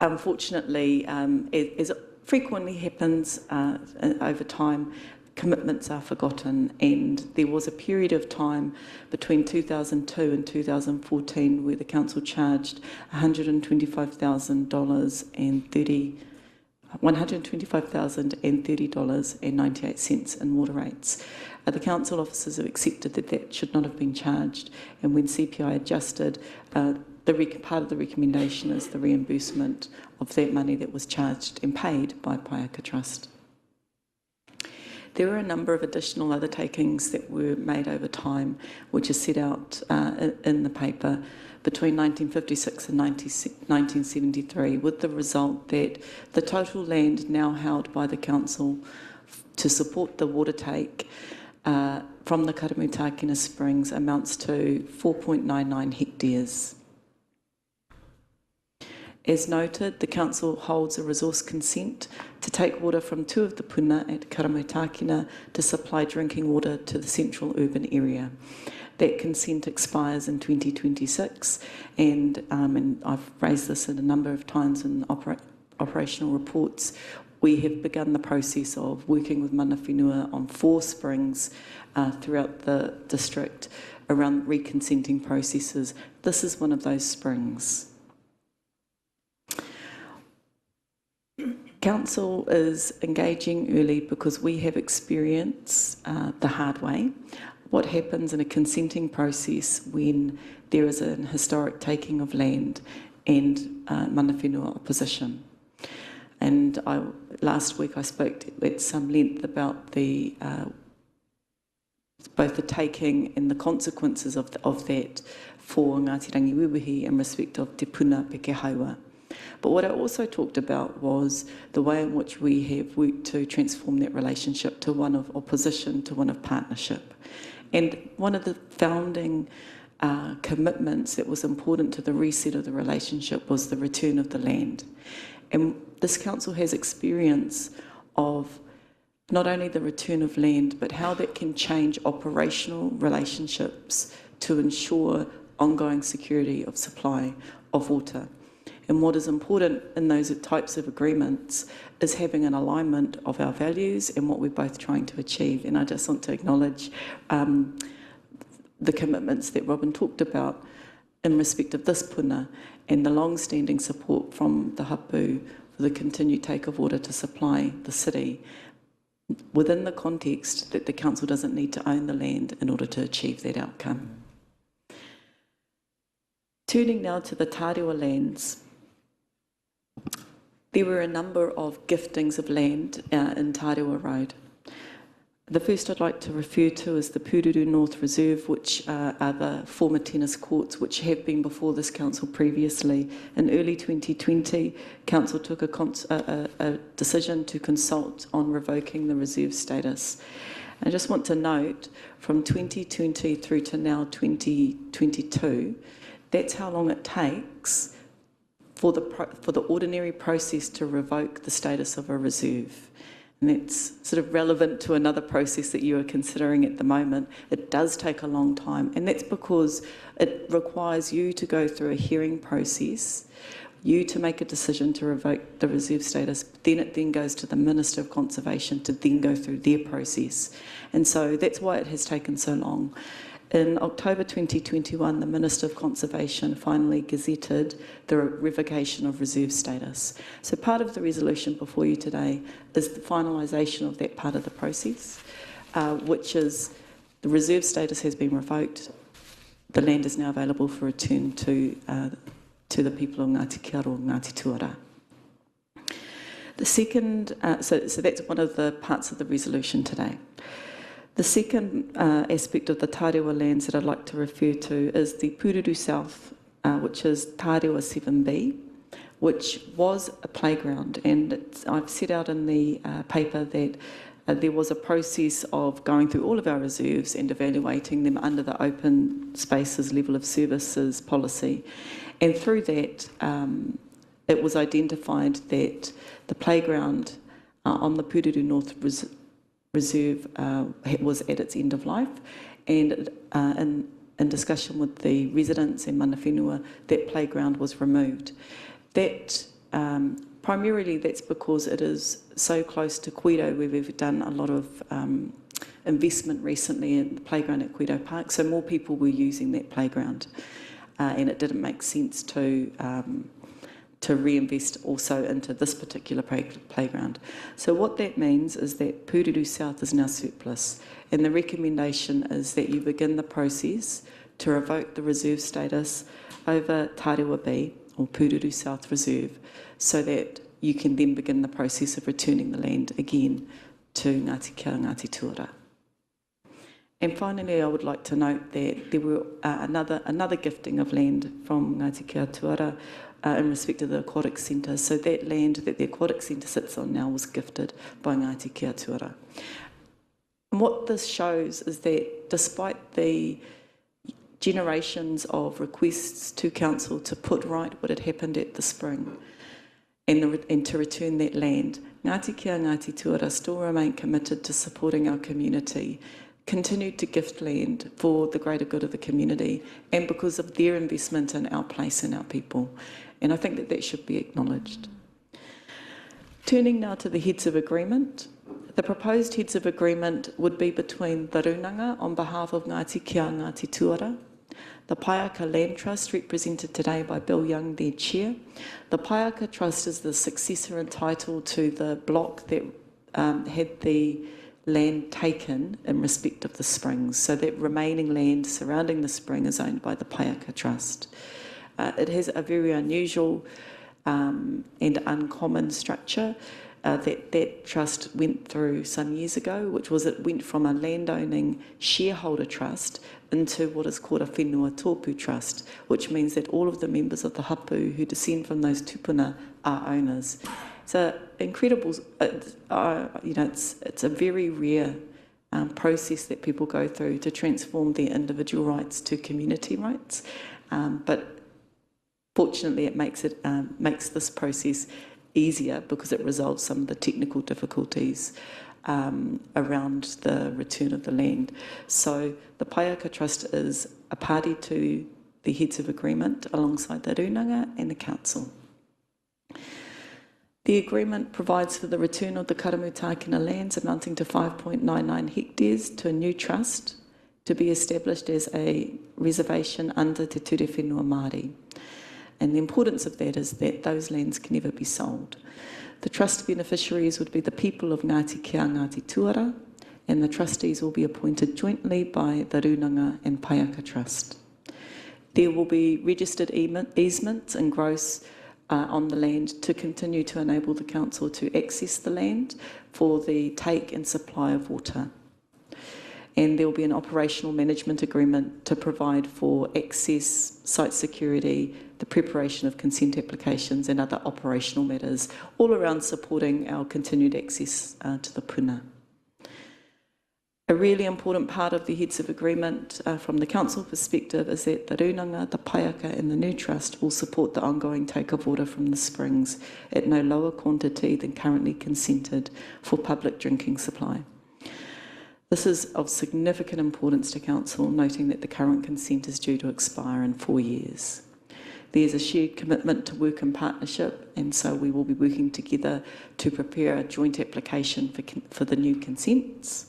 Unfortunately, as it frequently happens over time, commitments are forgotten, and there was a period of time between 2002 and 2014 where the council charged $125,030.98 in water rates. The council officers have accepted that that should not have been charged, and when CPI adjusted, part of the recommendation is the reimbursement of that money that was charged and paid by Payoka Trust. There are a number of additional other takings that were made over time, which is set out in the paper between 1956 and 1973, with the result that the total land now held by the council to support the water take from the Karamutakina Springs amounts to 4.99 hectares. As noted, the council holds a resource consent to take water from two of the puna at Karamutakina to supply drinking water to the central urban area. That consent expires in 2026, and I've raised this a number of times in operational reports. We have begun the process of working with mana whenua on 4 springs throughout the district around reconsenting processes. This is one of those springs. Council is engaging early because we have experience the hard way. What happens in a consenting process when there is an historic taking of land and mana whenua opposition. And last week I spoke at some length about both the taking and the consequences of that for Ngāti Rangiwiwihi in respect of Te Puna Peke Hauā. But what I also talked about was the way in which we have worked to transform that relationship to one of opposition to one of partnership. And one of the founding commitments that was important to the reset of the relationship was the return of the land. And this council has experience of not only the return of land, but how that can change operational relationships to ensure ongoing security of supply of water. And what is important in those types of agreements is having an alignment of our values and what we're both trying to achieve. And I just want to acknowledge the commitments that Robin talked about in respect of this puna and the long-standing support from the hapu for the continued take of water to supply the city within the context that the council doesn't need to own the land in order to achieve that outcome. Turning now to the Rotorua lands. There were a number of giftings of land in Rotorua Road. The first I'd like to refer to is the Pururu North Reserve, which are the former tennis courts, which have been before this council previously. In early 2020, council took a decision to consult on revoking the reserve status. I just want to note, from 2020 through to now 2022, that's how long it takes for the ordinary process to revoke the status of a reserve. and that's sort of relevant to another process that you are considering at the moment, it does take a long time, and that's because it requires you to go through a hearing process, you to make a decision to revoke the reserve status, then it then goes to the Minister of Conservation to then go through their process. And so that's why it has taken so long. In October 2021, the Minister of Conservation finally gazetted the revocation of reserve status. So part of the resolution before you today is the finalisation of that part of the process, which is the reserve status has been revoked. The land is now available for return to the people of Ngāti Kiaro, Ngāti Tuara. The second, so that's one of the parts of the resolution today. The second aspect of the Tarewa lands that I'd like to refer to is the Pururu South, which is Tarewa 7B, which was a playground. And I've set out in the paper that there was a process of going through all of our reserves and evaluating them under the open spaces level of services policy. And through that, it was identified that the playground on the Pururu North Reserve was at its end of life, and in discussion with the residents and mana whenua, that playground was removed. That primarily that's because it is so close to Cuido, where we've done a lot of investment recently in the playground at Cuido Park, so more people were using that playground, and it didn't make sense to reinvest also into this particular playground. So what that means is that Pururu South is now surplus, and the recommendation is that you begin the process to revoke the reserve status over Tarewa B, or Pururu South Reserve, so that you can then begin the process of returning the land again to Ngāti Kia, Ngāti Tuara. And finally, I would like to note that there were another gifting of land from Ngāti Kia Tuara in respect of the aquatic centre. So that land that the aquatic centre sits on now was gifted by Ngāti Kia Tuara. And what this shows is that despite the generations of requests to council to put right what had happened at the spring and to return that land, Ngāti Kia, Ngāti Tuara still remain committed to supporting our community, continued to gift land for the greater good of the community and because of their investment in our place and our people. And I think that that should be acknowledged. Turning now to the heads of agreement. The proposed heads of agreement would be between the Runanga on behalf of Ngāti Kia, Ngāti Tuara, the Payoka Land Trust, represented today by Bill Young, their chair. The Payoka Trust is the successor entitled to the block that had the land taken in respect of the springs. So that remaining land surrounding the spring is owned by the Payoka Trust. It has a very unusual and uncommon structure that trust went through some years ago, which was it went from a landowning shareholder trust into what is called a whenua tōpū trust, which means that all of the members of the hapu who descend from those tupuna are owners. It's an incredible, it's a very rare process that people go through to transform their individual rights to community rights, but fortunately it makes this process easier because it resolves some of the technical difficulties around the return of the land. So the Payoka Trust is a party to the heads of agreement alongside the Runanga and the council. The agreement provides for the return of the Karamutakina lands amounting to 5.99 hectares to a new trust to be established as a reservation under Te Ture Whenua Māori. And the importance of that is that those lands can never be sold. The trust beneficiaries would be the people of Ngāti Kia, Ngāti Tuara, and the trustees will be appointed jointly by the Runanga and Payoka Trust. There will be registered easements and growths on the land to continue to enable the council to access the land for the take and supply of water. And there will be an operational management agreement to provide for access, site security, the preparation of consent applications and other operational matters, all around supporting our continued access to the puna. A really important part of the Heads of Agreement from the Council perspective is that the Runanga, the Payoka and the new trust will support the ongoing take of water from the springs at no lower quantity than currently consented for public drinking supply. This is of significant importance to Council, noting that the current consent is due to expire in 4 years. There's a shared commitment to work in partnership, and so we will be working together to prepare a joint application for the new consents.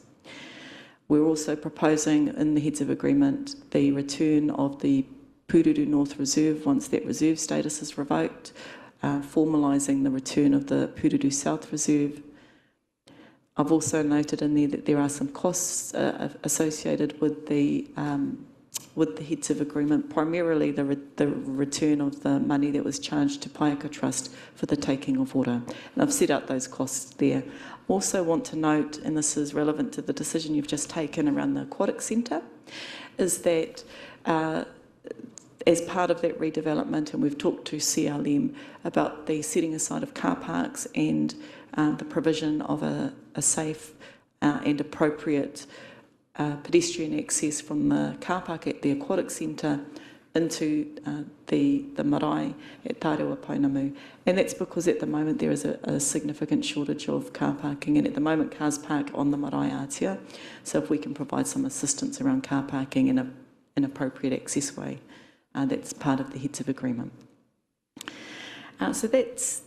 We're also proposing in the Heads of Agreement the return of the Pururu North Reserve once that reserve status is revoked, formalising the return of the Pururu South Reserve. I've also noted in there that there are some costs associated with the Heads of Agreement, primarily the return of the money that was charged to Payoka Trust for the taking of water. And I've set out those costs there. Also want to note, and this is relevant to the decision you've just taken around the aquatic centre, is that as part of that redevelopment, and we've talked to CLM about the setting aside of car parks and the provision of a safe and appropriate pedestrian access from the car park at the aquatic centre into the marae at Tarewa Pounamu. And that's because at the moment there is a significant shortage of car parking, and at the moment cars park on the marae Aotea. So if we can provide some assistance around car parking in an appropriate access way, that's part of the Heads of Agreement. So that's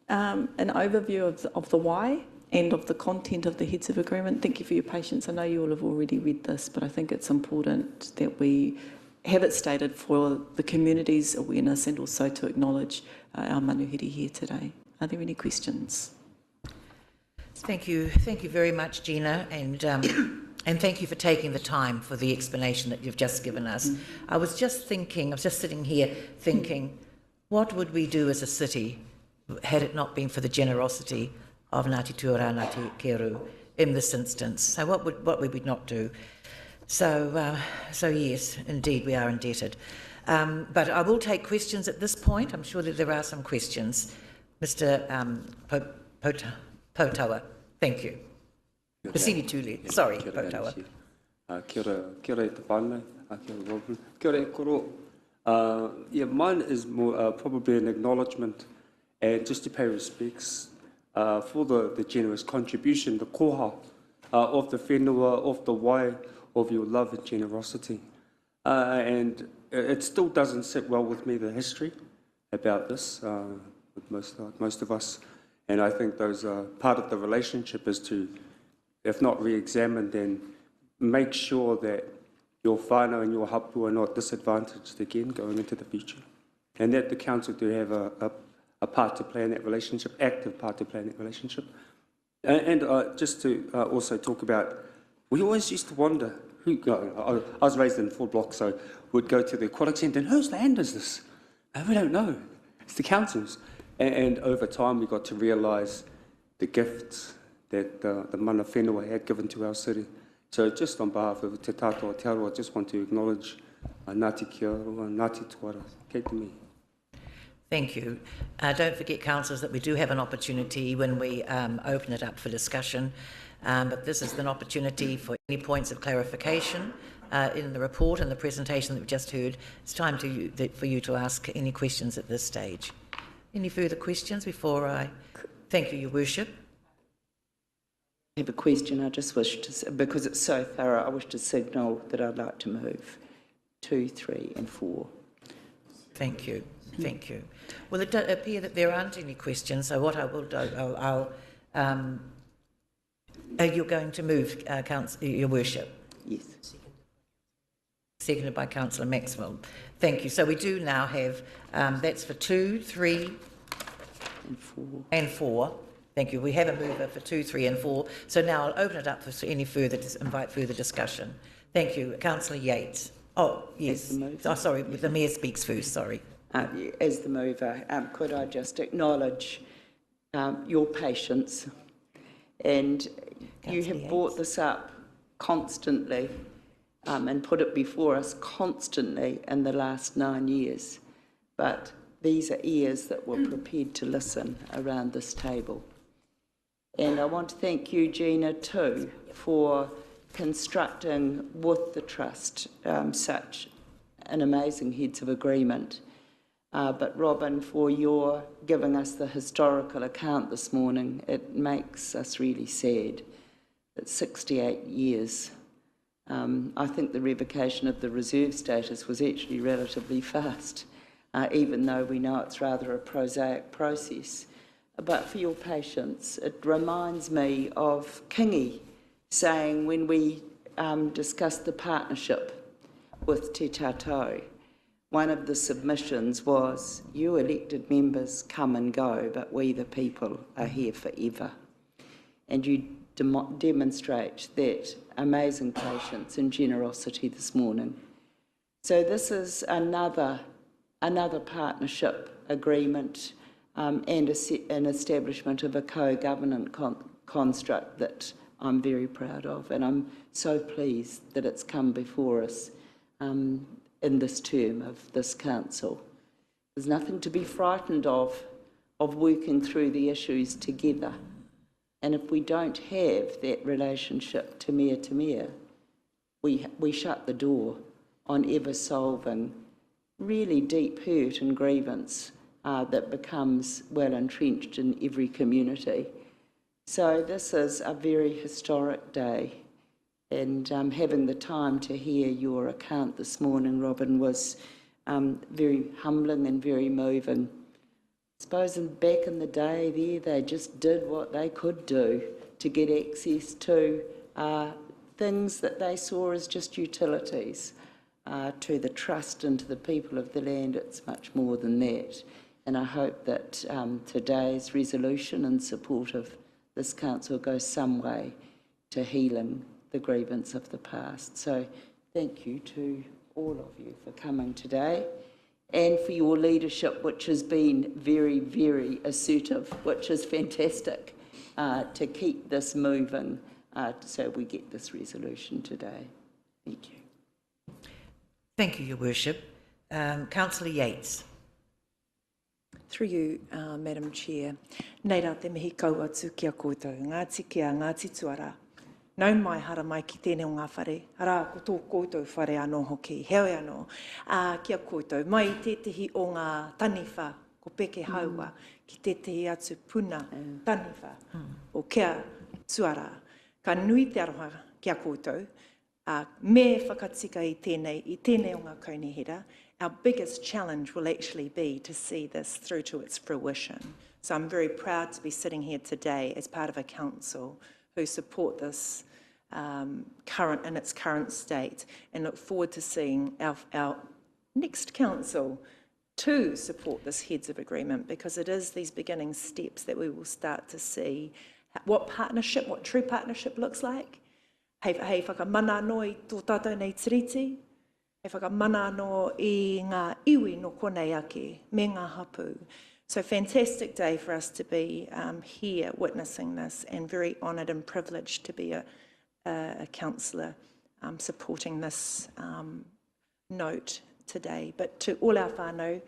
an overview of the why and of the content of the Heads of Agreement. Thank you for your patience. I know you all have already read this, but I think it's important that we have it stated for the community's awareness and also to acknowledge our manuhiri here today. Are there any questions? Thank you very much, Gina, and thank you for taking the time for the explanation that you've just given us. I was just sitting here thinking, what would we do as a city had it not been for the generosity of Ngāti Tuara, Ngāti Keru in this instance? So what would we not do? So yes, indeed, we are indebted. But I will take questions at this point. I'm sure that there are some questions. Mr. Potawa, thank you. Pasini Tuli, sorry, Potawa. Kia ora te whānau, kia ora Robin. Kia ora e koro. Mine is more probably an acknowledgement and just to pay respects for the generous contribution, the koha of the whenua, of the wai, of your love and generosity. And it still doesn't sit well with me, the history about this, with most of us. And I think those part of the relationship is to, if not re-examine, then make sure that your whānau and your hapu are not disadvantaged again going into the future. And that the council do have a part to play in that relationship, active part to play in that relationship. And just to also talk about, we always used to wonder, I was raised in 4 blocks, so we'd go to the aquatic centre, and whose land is this? And we don't know. It's the council's. And over time, we got to realise the gifts that the mana whenua had given to our city. So just on behalf of Te Tātou Aotearoa, I just want to acknowledge Ngāti Kiaroa, Ngāti Tuara, kei te mihi. Thank you. Don't forget, councillors, that we do have an opportunity when we open it up for discussion. But this is an opportunity for any points of clarification in the report and the presentation that we've just heard. It's time for you to ask any questions at this stage. Any further questions before I thank you, Your Worship? I have a question. I just wish to, because it's so thorough, I wish to signal that I'd like to move 2, 3 and 4. Thank you. Thank you. Well, it does appear that there aren't any questions, so what I will do, you're going to move, Your Worship? Yes. Seconded by Councillor Maxwell. Thank you. So we do now have, that's for 2, 3 and 4. Thank you. We have a mover for 2, 3 and 4. So now I'll open it up for any further, invite further discussion. Thank you. Councillor Yates. Oh, yes. Oh, sorry, the Mayor speaks first, sorry. As the mover, could I just acknowledge your patience, and you have brought this up constantly and put it before us constantly in the last 9 years, but these are ears that were prepared to listen around this table. And I want to thank you, Gina, too, for constructing with the Trust such an amazing heads of agreement. But Robin, for your giving us the historical account this morning, it makes us really sad. It's 68 years. I think the revocation of the reserve status was actually relatively fast, even though we know it's rather a prosaic process. But for your patience, it reminds me of Kingi saying when we discussed the partnership with Te Tātou, one of the submissions was, you elected members come and go, but we the people are here forever. And you demonstrate that amazing patience and generosity this morning. So this is another partnership agreement and an establishment of a co-governance construct that I'm very proud of, and I'm so pleased that it's come before us in this term of this council. There's nothing to be frightened of working through the issues together. And if we don't have that relationship to mayor, we shut the door on ever solving really deep hurt and grievance that becomes well entrenched in every community. So this is a very historic day. And having the time to hear your account this morning, Robin, was very humbling and very moving. I suppose back in the day there, they just did what they could do to get access to things that they saw as just utilities. To the trust and to the people of the land, it's much more than that. And I hope that today's resolution in support of this council goes some way to healing the grievance of the past. So thank you to all of you for coming today and for your leadership, which has been very, very assertive, which is fantastic, to keep this moving so we get this resolution today. Thank you. Thank you, Your Worship. Councillor Yates. Through you, Madam Chair. Nei rā te mihi kauatu kia koutou, ngāti kia ngāti tuara. Nau mai hara mai ki tēnei o ngā whare, arā ko tō koutou whare anō hoki, heoi anō, kia koutou. Mai tētehi o ngā taniwha, ko peke haua, ki tētehi atu puna taniwha, o kia tuara. Ka nui te aroha kia koutou, me whakatika i tēnei o ngā kaunihera. Our biggest challenge will actually be to see this through to its fruition. So I'm very proud to be sitting here today as part of a council who support this in its current state, and look forward to seeing our next council to support this heads of agreement, because it is these beginning steps that we will start to see what true partnership looks like. Hei whakamana anō i tō tātou nei tiriti, hei whakamana anō i ngā iwi no konei ake, me ngā hapu. So fantastic day for us to be here witnessing this, and very honoured and privileged to be a councillor supporting this note today. But to all our whānau,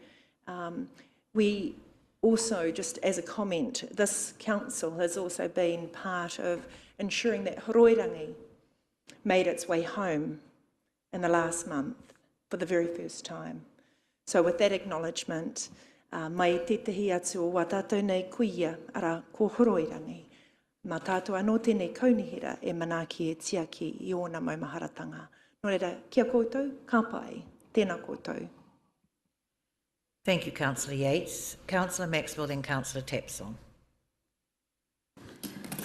we also, just as a comment, this council has also been part of ensuring that Horoirangi made its way home in the last month for the very first time. So with that acknowledgement, mai tētahi atu o wā tātou nei kuia ara ko Horoirangi. Mā tātou anō tēnei kaunihera e manaaki e tiaki i ōna maumaharatanga. Nō reira, kia koutou, ka pai, tēnā koutou. Thank you, Councillor Yates. Councillor Maxwell, then Councillor Tapsell.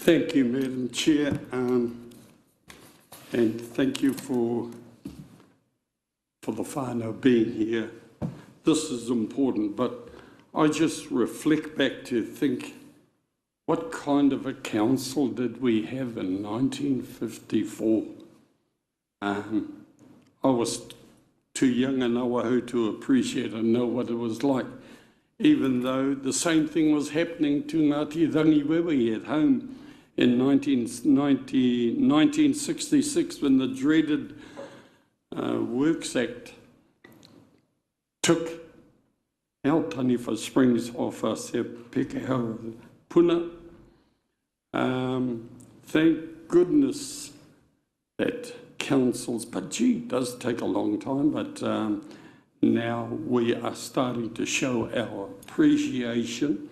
Thank you, Madam Chair, and thank you for the whānau being here. This is important, but I just reflect back to think, what kind of a council did we have in 1954? I was too young in Oahu to appreciate and know what it was like, even though the same thing was happening to Ngāti Rangiwewe at home in 1966, when the dreaded Works Act took our taniwha springs off us, e pekehau puna. Thank goodness that councils, but gee, it does take a long time, but now we are starting to show our appreciation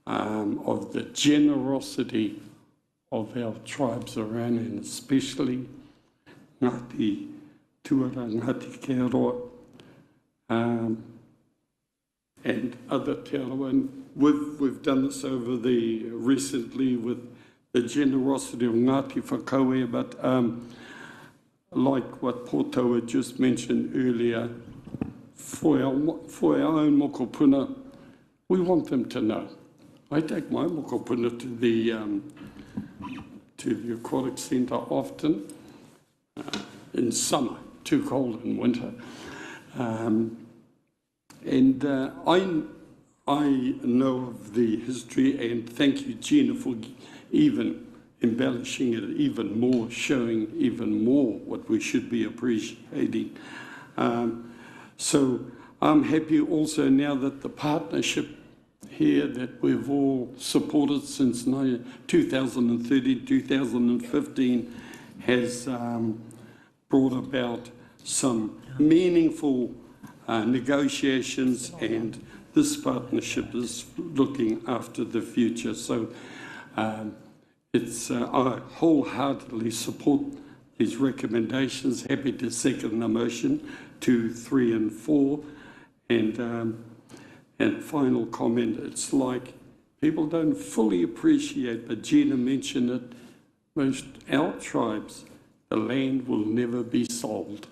of the generosity of our tribes around, and especially Ngāti Tuara, Ngāti Keroa, and other te aroa. And we've done this over the recently with the generosity of Ngāti Whakaue, but like what Pōtaua just mentioned earlier, for our own mokopuna, we want them to know. I take my mokopuna to the aquatic centre often, in summer, too cold in winter. And I know of the history, and thank you, Gina, for even embellishing it even more, showing even more what we should be appreciating. So I'm happy also now that the partnership here that we've all supported since 2013, 2015 has brought about some meaningful negotiations, and this partnership is looking after the future. So I wholeheartedly support these recommendations. Happy to second the motion 2, 3 and 4. And final comment, it's like people don't fully appreciate, but Gina mentioned it, most our tribes, the land will never be sold.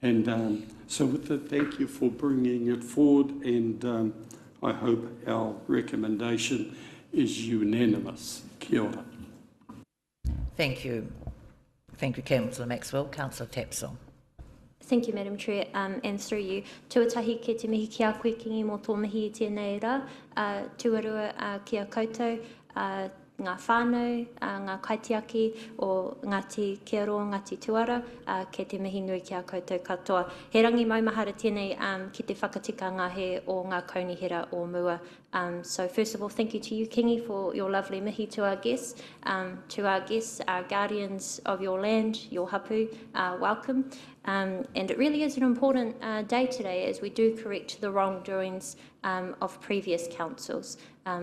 And so with that, thank you for bringing it forward, and I hope our recommendation is unanimous. Kia ora. Thank you. Thank you, Councillor Maxwell. Councillor Tapsell. Thank you, Madam Chair, and through you. Tuatahi ke te mihi ki a koe kingi mō tō mihi I tēnei rā, tuarua ki a koutou, ngā whānau, ngā kaitiaki o Ngāti Keroa, Ngāti Tuara, ke te mihi nui ki a koutou katoa. He rangi maumahara tēnei ki te whakatika ngahe o ngā kaunihera o mua. So first of all, thank you to you, Kingi, for your lovely mihi to our guests, our guardians of your land, your hapu, welcome. And it really is an important day today as we do correct the wrongdoings of previous councils.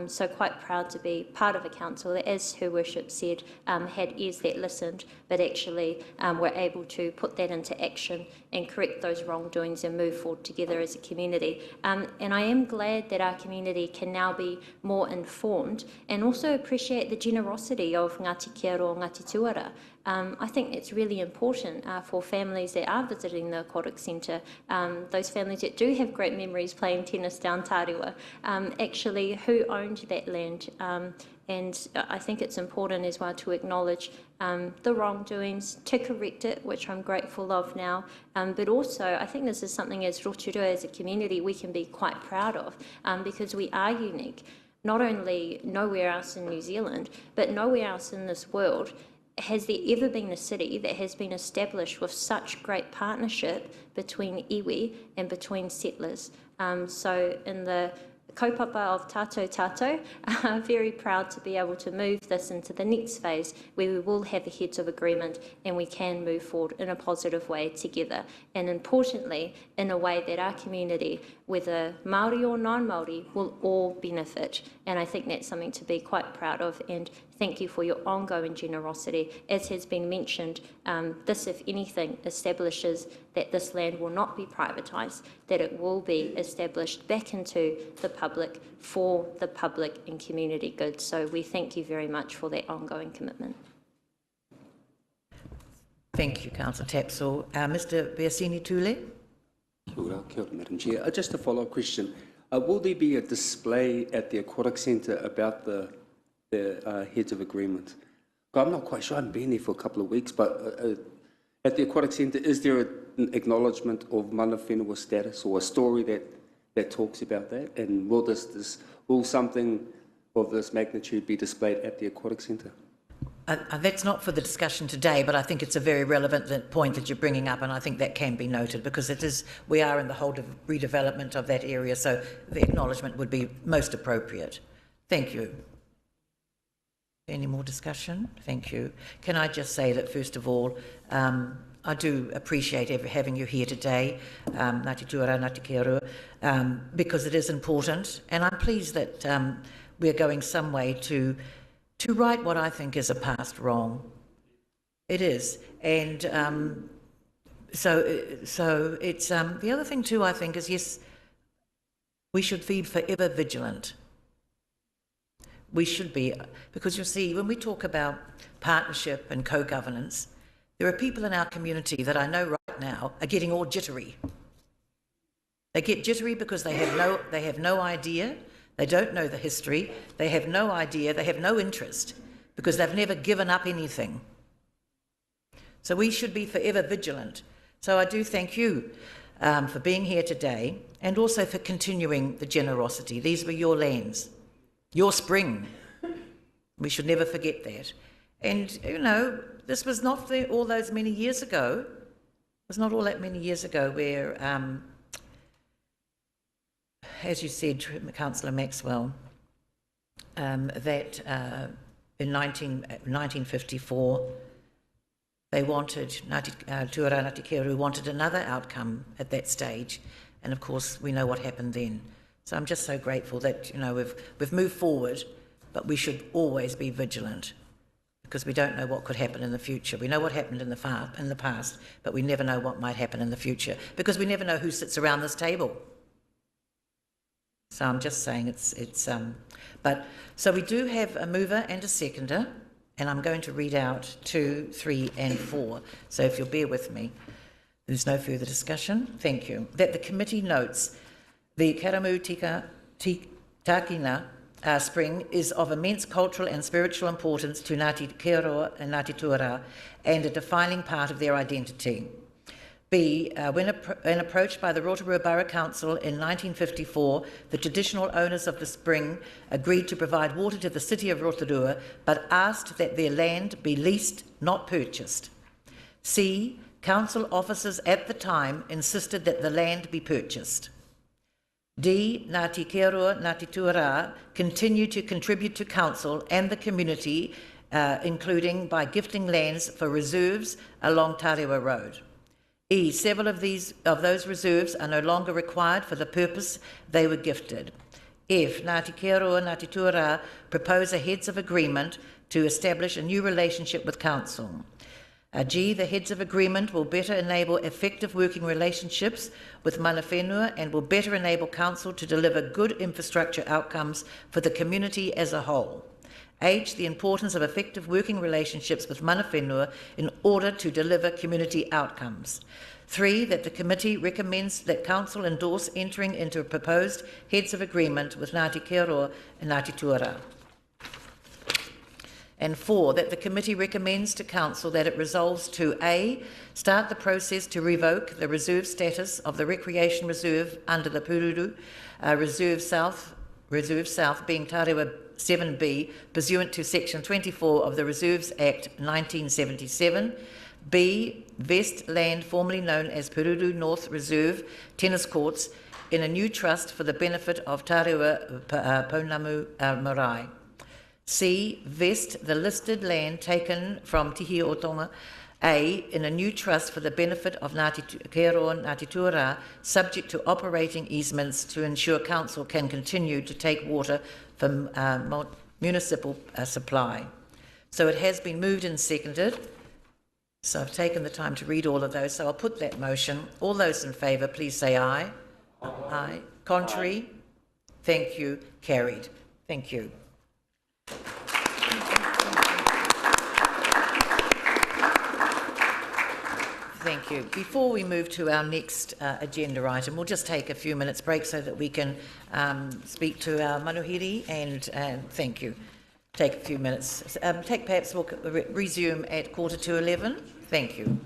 So quite proud to be part of a council that, as Her Worship said, had ears that listened, but actually were able to put that into action and correct those wrongdoings and move forward together as a community. And I am glad that our community can now be more informed and also appreciate the generosity of Ngāti Keroa, Ngāti Tuara. I think it's really important for families that are visiting the aquatic centre, those families that do have great memories playing tennis down Tarewa, actually who owned that land. And I think it's important as well to acknowledge the wrongdoings, to correct it, which I'm grateful of now. But also, I think this is something as Rotorua, as a community, we can be quite proud of, because we are unique. Not only nowhere else in New Zealand, but nowhere else in this world has there ever been a city that has been established with such great partnership between iwi and between settlers. So in the kaupapa of Tātou, very proud to be able to move this into the next phase where we will have a heads of agreement and we can move forward in a positive way together. And importantly, in a way that our community, whether Māori or non-Māori, will all benefit. And I think that's something to be quite proud of. And thank you for your ongoing generosity. As has been mentioned, this, if anything, establishes that this land will not be privatised, that it will be established back into the public, for the public and community good. So we thank you very much for that ongoing commitment. Thank you, Councillor Tapsell. Mr. Biasini Tule. Kia ora, Madam Chair. Just a follow-up question. Will there be a display at the Aquatic Centre about the heads of agreement? I'm not quite sure. I haven't been there for a couple of weeks, but at the Aquatic Centre, is there an acknowledgement of mana whenua status or a story that talks about that? And will something of this magnitude be displayed at the Aquatic Centre? That's not for the discussion today, but I think it's a very relevant point that you're bringing up, and I think that can be noted because we are in the whole redevelopment of that area, so the acknowledgement would be most appropriate. Thank you. Any more discussion? Thank you. Can I just say that, first of all, I do appreciate having you here today, Ngāti Tuara, Ngāti Kearua, because it is important, and I'm pleased that we're going some way to right what I think is a past wrong. It is, and so it's the other thing too. I think is yes, we should be forever vigilant. We should be, because you see, when we talk about partnership and co-governance, there are people in our community that I know right now are getting all jittery. They get jittery because they have no idea, they don't know the history, they have no idea, they have no interest, because they've never given up anything. So we should be forever vigilant. So I do thank you for being here today, and also for continuing the generosity. These were your lands, your spring. We should never forget that. And, you know, this was not all those many years ago. It was not all that many years ago where, as you said, Councillor Maxwell, that in 1954, they wanted, Ngāti Tuara, Ngāti Keru wanted another outcome at that stage. And of course, we know what happened then. So I'm just so grateful that, you know, we've moved forward, but we should always be vigilant, because we don't know what could happen in the future. We know what happened in the past, but we never know what might happen in the future, because we never know who sits around this table. So I'm just saying so we do have a mover and a seconder, and I'm going to read out 2, 3, and 4. So if you'll bear with me, there's no further discussion. Thank you. That the committee notes the Karamu Takina spring is of immense cultural and spiritual importance to Ngāti Keroa and Ngāti Tuara, and a defining part of their identity. B, when approached by the Rotorua Borough Council in 1954, the traditional owners of the spring agreed to provide water to the city of Rotorua, but asked that their land be leased, not purchased. C, council officers at the time insisted that the land be purchased. D, Ngāti Keroa, Ngāti Tuara continue to contribute to council and the community, including by gifting lands for reserves along Tarewa Road. E, several of those reserves are no longer required for the purpose they were gifted. F, Ngāti Keroa, Ngāti Tuara propose a heads of agreement to establish a new relationship with council. G, the heads of agreement will better enable effective working relationships with mana whenua and will better enable council to deliver good infrastructure outcomes for the community as a whole. H, the importance of effective working relationships with mana whenua in order to deliver community outcomes. 3, that the committee recommends that council endorse entering into a proposed heads of agreement with Ngāti Keroa and Ngāti Tuara. And 4, that the committee recommends to council that it resolves to A, start the process to revoke the reserve status of the recreation reserve under the Pururu Reserve South being Tarewa 7B, pursuant to Section 24 of the Reserves Act 1977. B, vest land formerly known as Pururu North Reserve tennis courts in a new trust for the benefit of Tarewa Pounamu Marae. C, vest the listed land taken from Tihi o Tonga A, in a new trust for the benefit of Ngāti Keroa and Ngāti Tuara, subject to operating easements to ensure council can continue to take water from municipal supply. So it has been moved and seconded. So I've taken the time to read all of those, so I'll put that motion. All those in favour, please say aye. Aye. Aye. Contrary? Aye. Thank you. Carried. Thank you. Thank you. Before we move to our next agenda item, we'll just take a few minutes break so that we can speak to our manuhiri, and thank you. Take a few minutes. Perhaps we'll resume at 11:15. Thank you.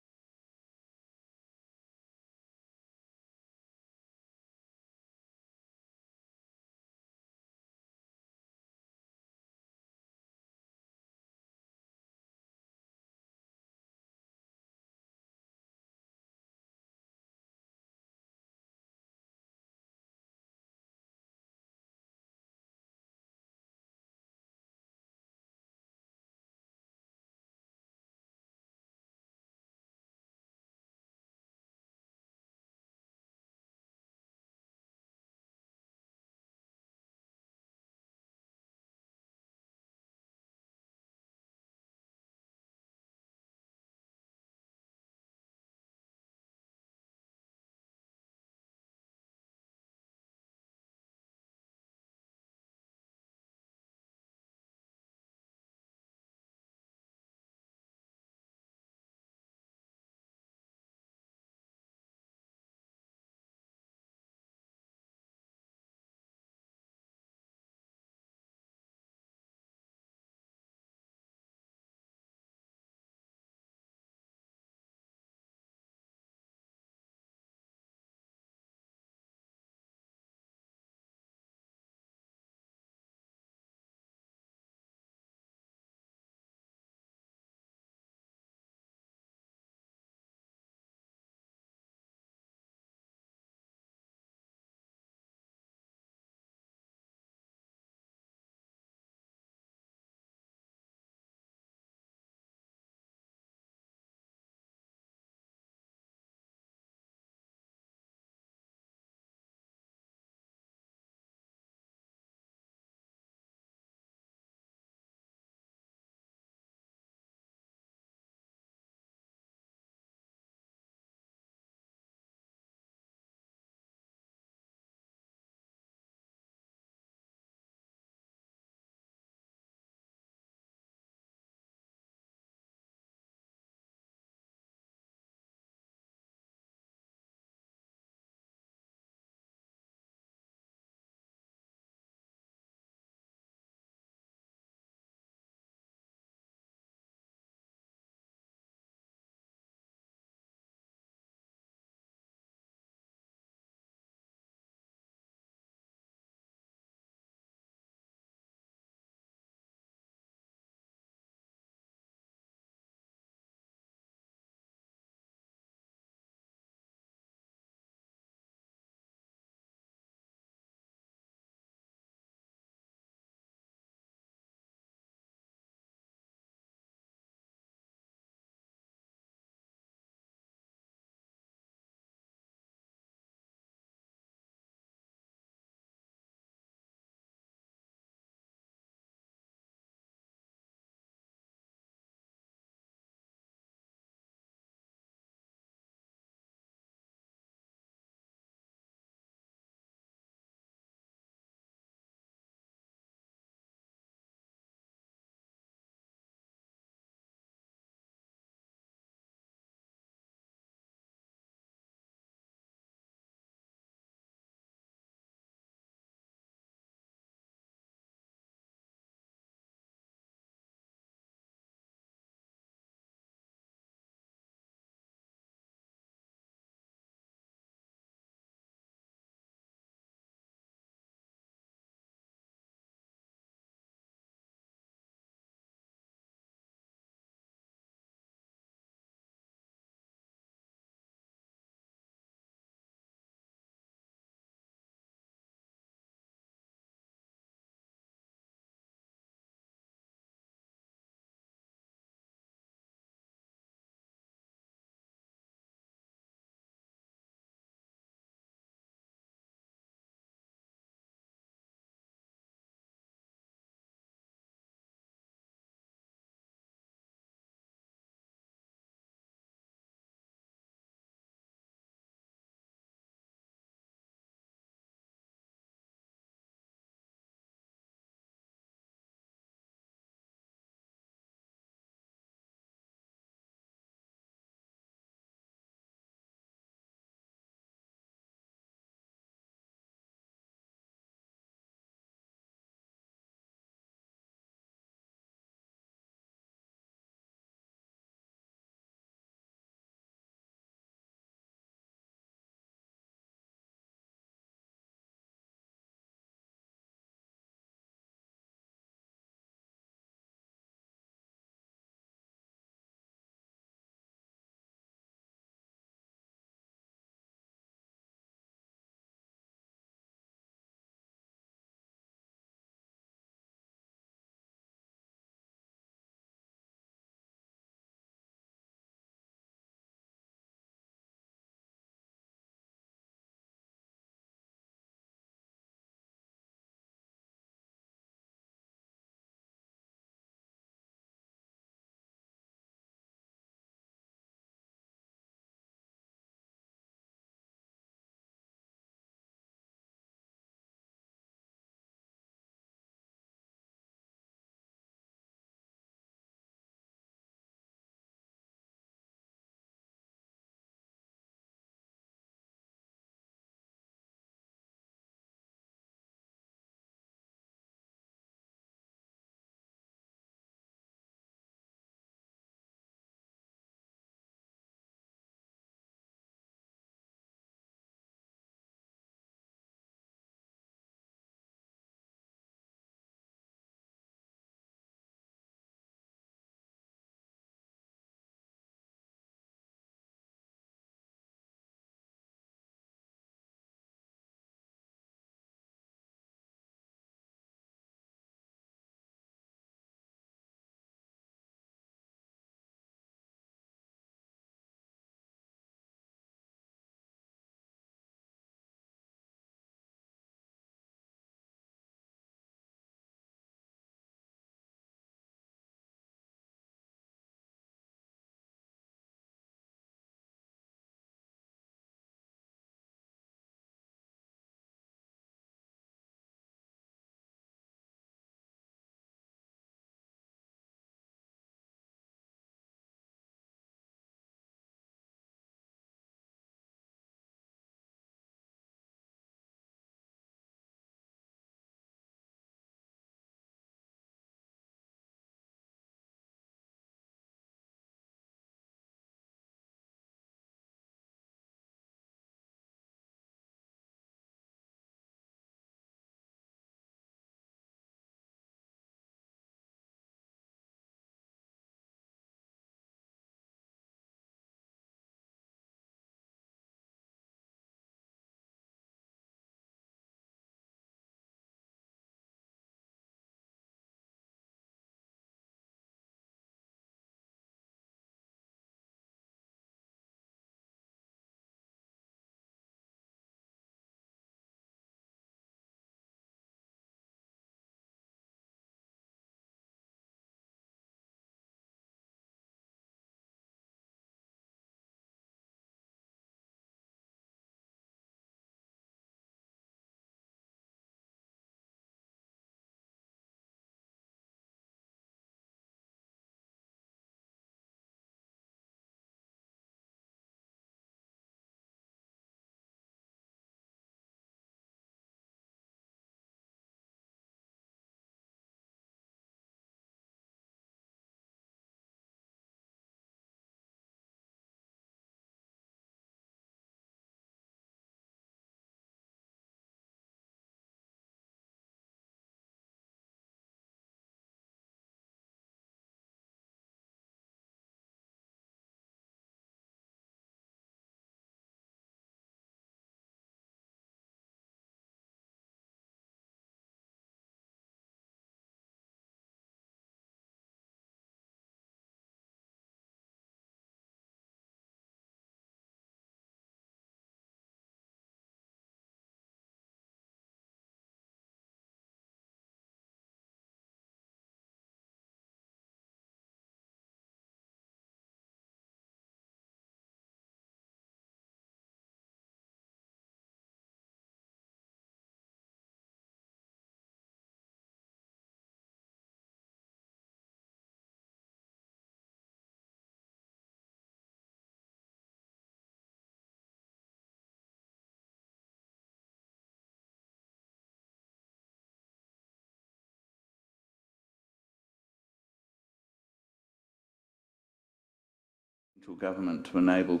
government to enable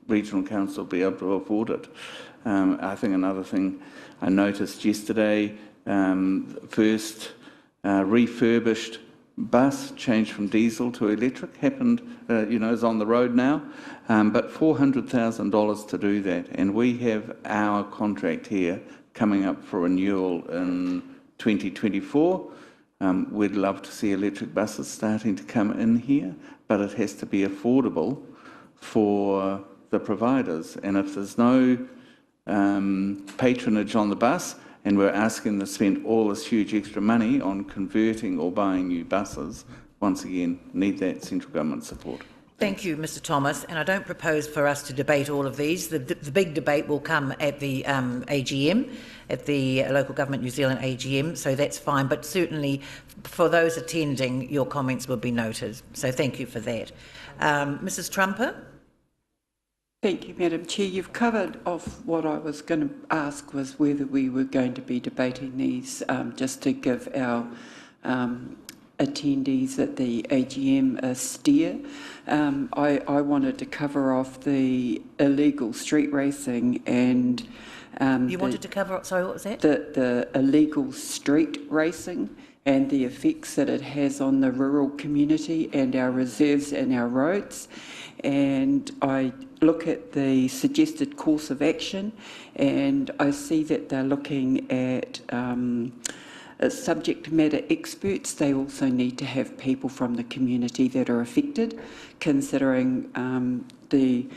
regional council to be able to afford it. I think another thing I noticed yesterday, first refurbished bus changed from diesel to electric happened, is on the road now, but $400,000 to do that, and we have our contract here coming up for renewal in 2024. We'd love to see electric buses starting to come in here, but it has to be affordable for the providers. And if there's no patronage on the bus, and we're asking them to spend all this huge extra money on converting or buying new buses, once again, need that central government support. Thank you, Mr Thomas, and I don't propose for us to debate all of these. The big debate will come at the AGM, at the Local Government New Zealand AGM, so that's fine, but certainly for those attending, your comments will be noted, so thank you for that. Mrs Trumper? Thank you, Madam Chair. You've covered off what I was going to ask was whether we were going to be debating these, just to give our attendees at the AGM a steer. I wanted to cover off the illegal street racing and... you wanted to cover, sorry, what was that? The illegal street racing and the effects that it has on the rural community and our reserves and our roads. And I look at the suggested course of action, and I see that they're looking at subject matter experts. They also need to have people from the community that are affected, considering the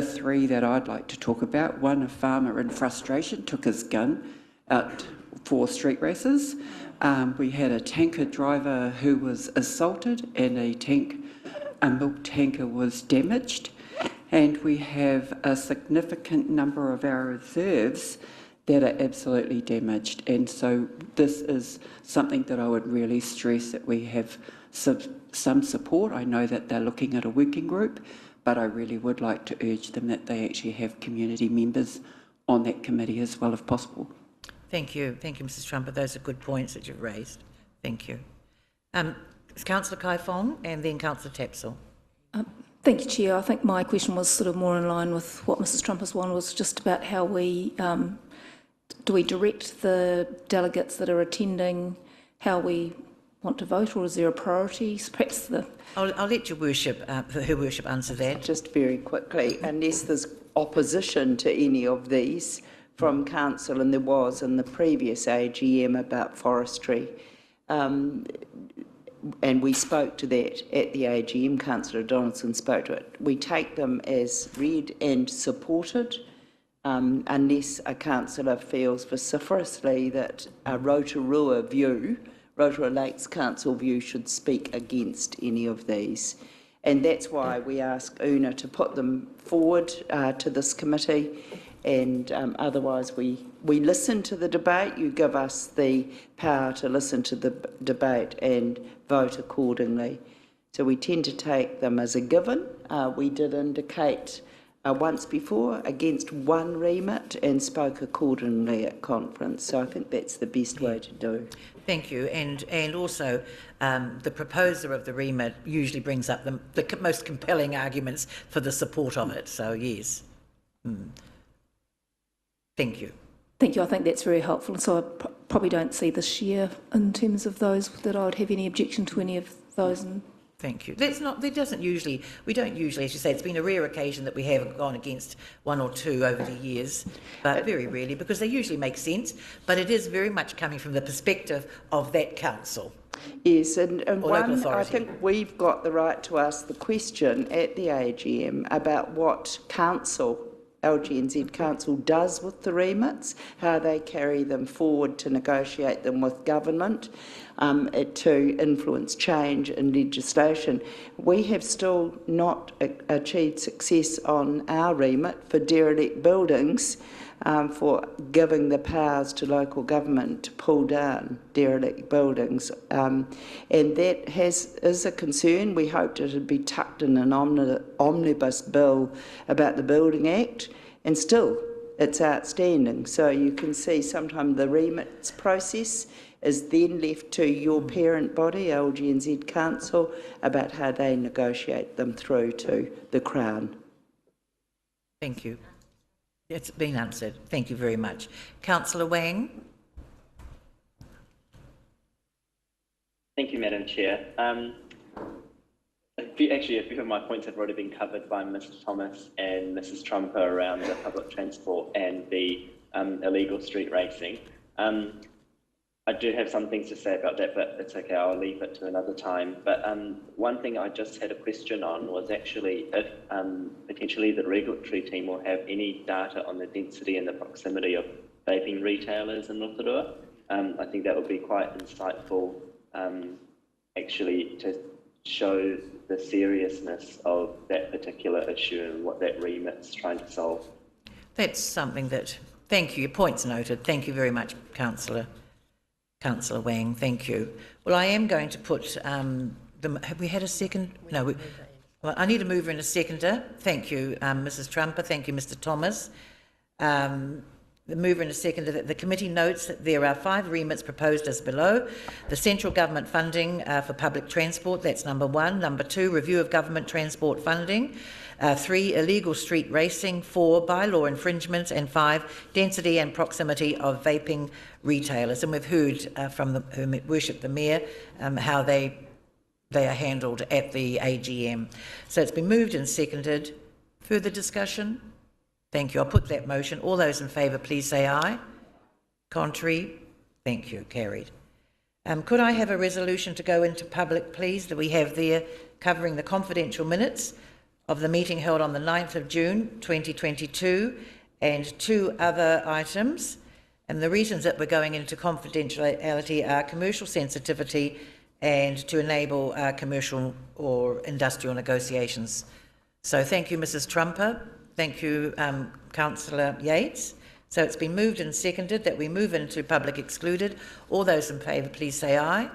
three that I'd like to talk about. One, a farmer in frustration took his gun out for street races. We had a tanker driver who was assaulted, and a milk tanker was damaged. And we have a significant number of our reserves that are absolutely damaged. And so this is something that I would really stress that we have some support. I know that they're looking at a working group, but I really would like to urge them that they actually have community members on that committee as well if possible. Thank you, Mrs Trumper. Those are good points that you've raised. Thank you. It's Councillor Kai Fong and then Councillor Tapsell. Thank you, Chair. I think my question was sort of more in line with what Mrs Trumper's one was, just about how we do we direct the delegates that are attending how we want to vote, or is there a priority? Perhaps the... I'll let your worship, her worship, answer that. Just very quickly, unless there's opposition to any of these from council, and there was in the previous AGM about forestry, and we spoke to that at the AGM, Councillor Donaldson spoke to it. We take them as read and supported, unless a councillor feels vociferously that a Rotorua Lakes Council view should speak against any of these. And that's why we ask Una to put them forward to this committee, and otherwise we listen to the debate. You give us the power to listen to the debate and vote accordingly. So we tend to take them as a given. We did indicate once before against one remit and spoke accordingly at conference. So I think that's the best way to do. Thank you. And also the proposer of the remit usually brings up the most compelling arguments for the support of it. So yes. Thank you. Thank you. I think that's very helpful. So I probably don't see this year in terms of those that I would have any objection to any of those. Thank you. We don't usually, as you say, it's been a rare occasion that we have gone against one or two over the years, but very rarely, because they usually make sense, but it is very much coming from the perspective of that council. Yes, and one, I think we've got the right to ask the question at the AGM about what council, LGNZ Council, does with the remits, how they carry them forward to negotiate them with government, to influence change in legislation. We have still not achieved success on our remit for derelict buildings, for giving the powers to local government to pull down derelict buildings. And that is a concern. We hoped it would be tucked in an omnibus bill about the Building Act, and still it's outstanding. So you can see sometimes the remits process is then left to your parent body, LGNZ Council, about how they negotiate them through to the Crown. Thank you. It's been answered. Thank you very much. Councillor Wang. Thank you, Madam Chair. Actually, a few of my points have already been covered by Mr. Thomas and Mrs. Trumper around the public transport and the illegal street racing. I do have some things to say about that, but it's okay, I'll leave it to another time. But one thing I just had a question on was actually if potentially the regulatory team will have any data on the density and the proximity of vaping retailers in Rotorua. I think that would be quite insightful actually to show the seriousness of that particular issue and what that remit's trying to solve. That's something that, thank you, your point's noted. Thank you very much, Councillor Wang, thank you. Well, I am going to put, have we had a second? No, well, I need a mover and a seconder. Thank you, Mrs. Trumper, thank you, Mr. Thomas. The mover and a seconder that the committee notes that there are 5 remits proposed as below. The central government funding for public transport, that's number 1. Number 2, review of government transport funding. 3, illegal street racing. 4, bylaw infringements. And 5, density and proximity of vaping retailers. And we've heard from the who worship the Mayor how they are handled at the AGM. So it's been moved and seconded. Further discussion? Thank you. I'll put that motion. All those in favour, please say aye. Contrary? Thank you. Carried. Could I have a resolution to go into public, please, that we have there covering the confidential minutes of the meeting held on the 9th of June 2022 and 2 other items. And the reasons that we're going into confidentiality are commercial sensitivity and to enable commercial or industrial negotiations. So thank you, Mrs. Trumper. Thank you, Councillor Yates. So it's been moved and seconded that we move into public excluded. All those in favour, please say aye.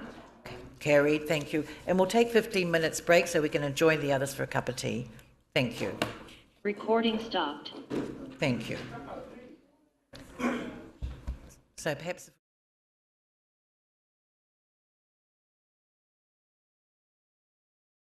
Carried, thank you. And we'll take 15 minutes break so we can join the others for a cup of tea. Thank you. Recording stopped. Thank you. So perhaps...